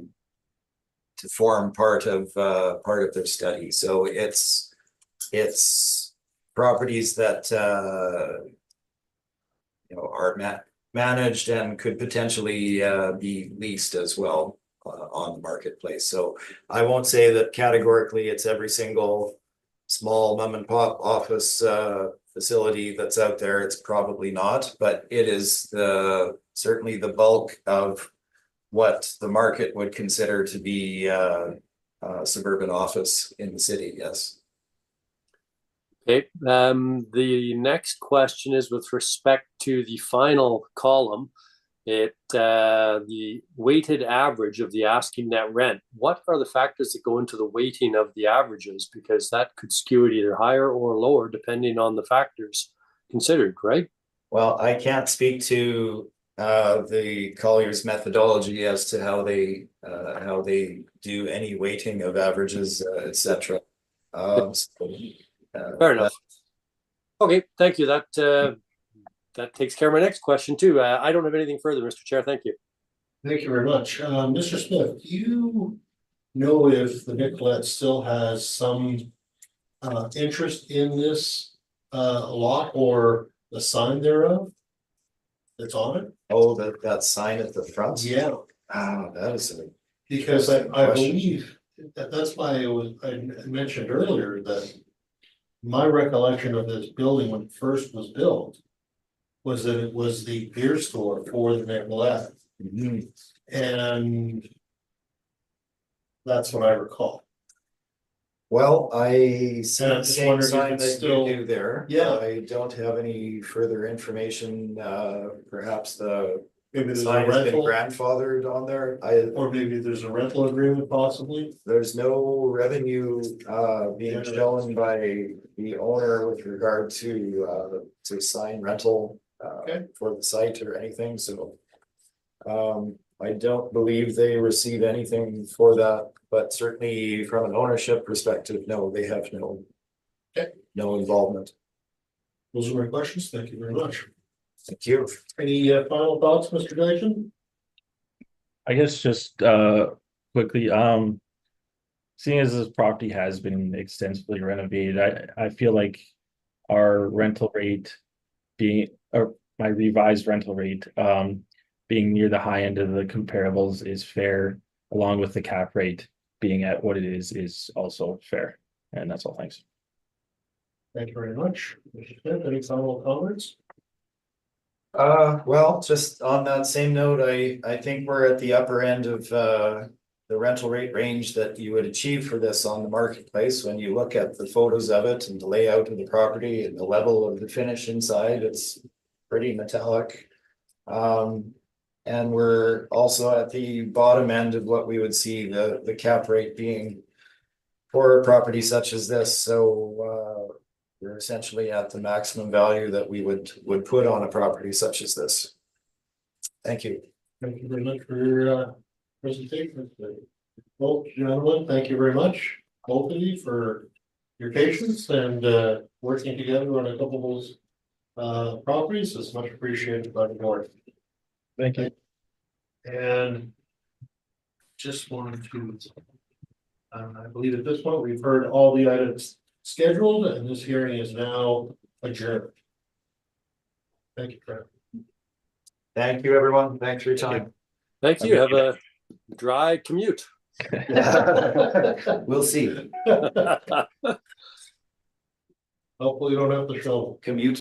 form part of their study. So it's properties that are managed and could potentially be leased as well on the marketplace. So I won't say that categorically it's every single small mom and pop office facility that's out there. It's probably not, but it is certainly the bulk of what the market would consider to be suburban office in the city. Yes. Okay. The next question is with respect to the final column. The weighted average of the asking net rent. What are the factors that go into the weighting of the averages? Because that could skew it either higher or lower depending on the factors considered, right? Well, I can't speak to the Colliers methodology as to how they do any weighting of averages, etc. Fair enough. Okay, thank you. That takes care of my next question too. I don't have anything further, Mr. Chair. Thank you. Thank you very much. Mr. Smith, do you know if the Nicolette still has some interest in this lot or the sign thereof that's on it? Oh, that sign at the front? Yeah. That is a Because I question. believe that's why I mentioned earlier that my recollection of this building when it first was built was that it was the beer store for the Nicolette. Mhm. And that's what I recall. Well, I see And I'm the just same wondering if sign it's that still- you do there. Yeah. I don't have any further information. Perhaps the Maybe there's a sign has been rental, grandfathered on there. or maybe there's a rental agreement possibly. There's no revenue being Yeah. shown by the owner with regard to sign rental Okay. for the site or anything, so. I don't believe they receive anything for that, but certainly from an ownership perspective, no, they have no. Okay. No involvement. Those are my questions. Thank you very much. Thank you. Any final thoughts, Mr. Dyson? I guess just quickly, seeing as this property has been extensively renovated, I feel like our rental rate or my revised rental rate being near the high end of the comparables is fair, along with the cap rate. being at what it is also fair. And that's all, thanks. Thank you very much. Mr. Smith, any final comments? Well, just on that same note, I think we're at the upper end of, the rental rate range that you would achieve for this on the marketplace. When you look at the photos of it and the layout of the property and the level of the finish inside, it's pretty metallic. And we're also at the bottom end of what we would see the cap rate being for a property such as this. So, we're essentially at the maximum value that we would put on a property such as this. Thank you. Thank you very much for your presentation. Well, gentlemen, thank you very much, both of you, for your patience and working together on a couple of those properties. It's much appreciated by the board. Thank you. And just wanted to, I believe at this point, we've heard all the items scheduled and this hearing is now adjourned. Thank you, Fred. Thank you, everyone. Thanks for your time. Thank you. Have a dry commute. We'll see. Hopefully you don't have to show. Commute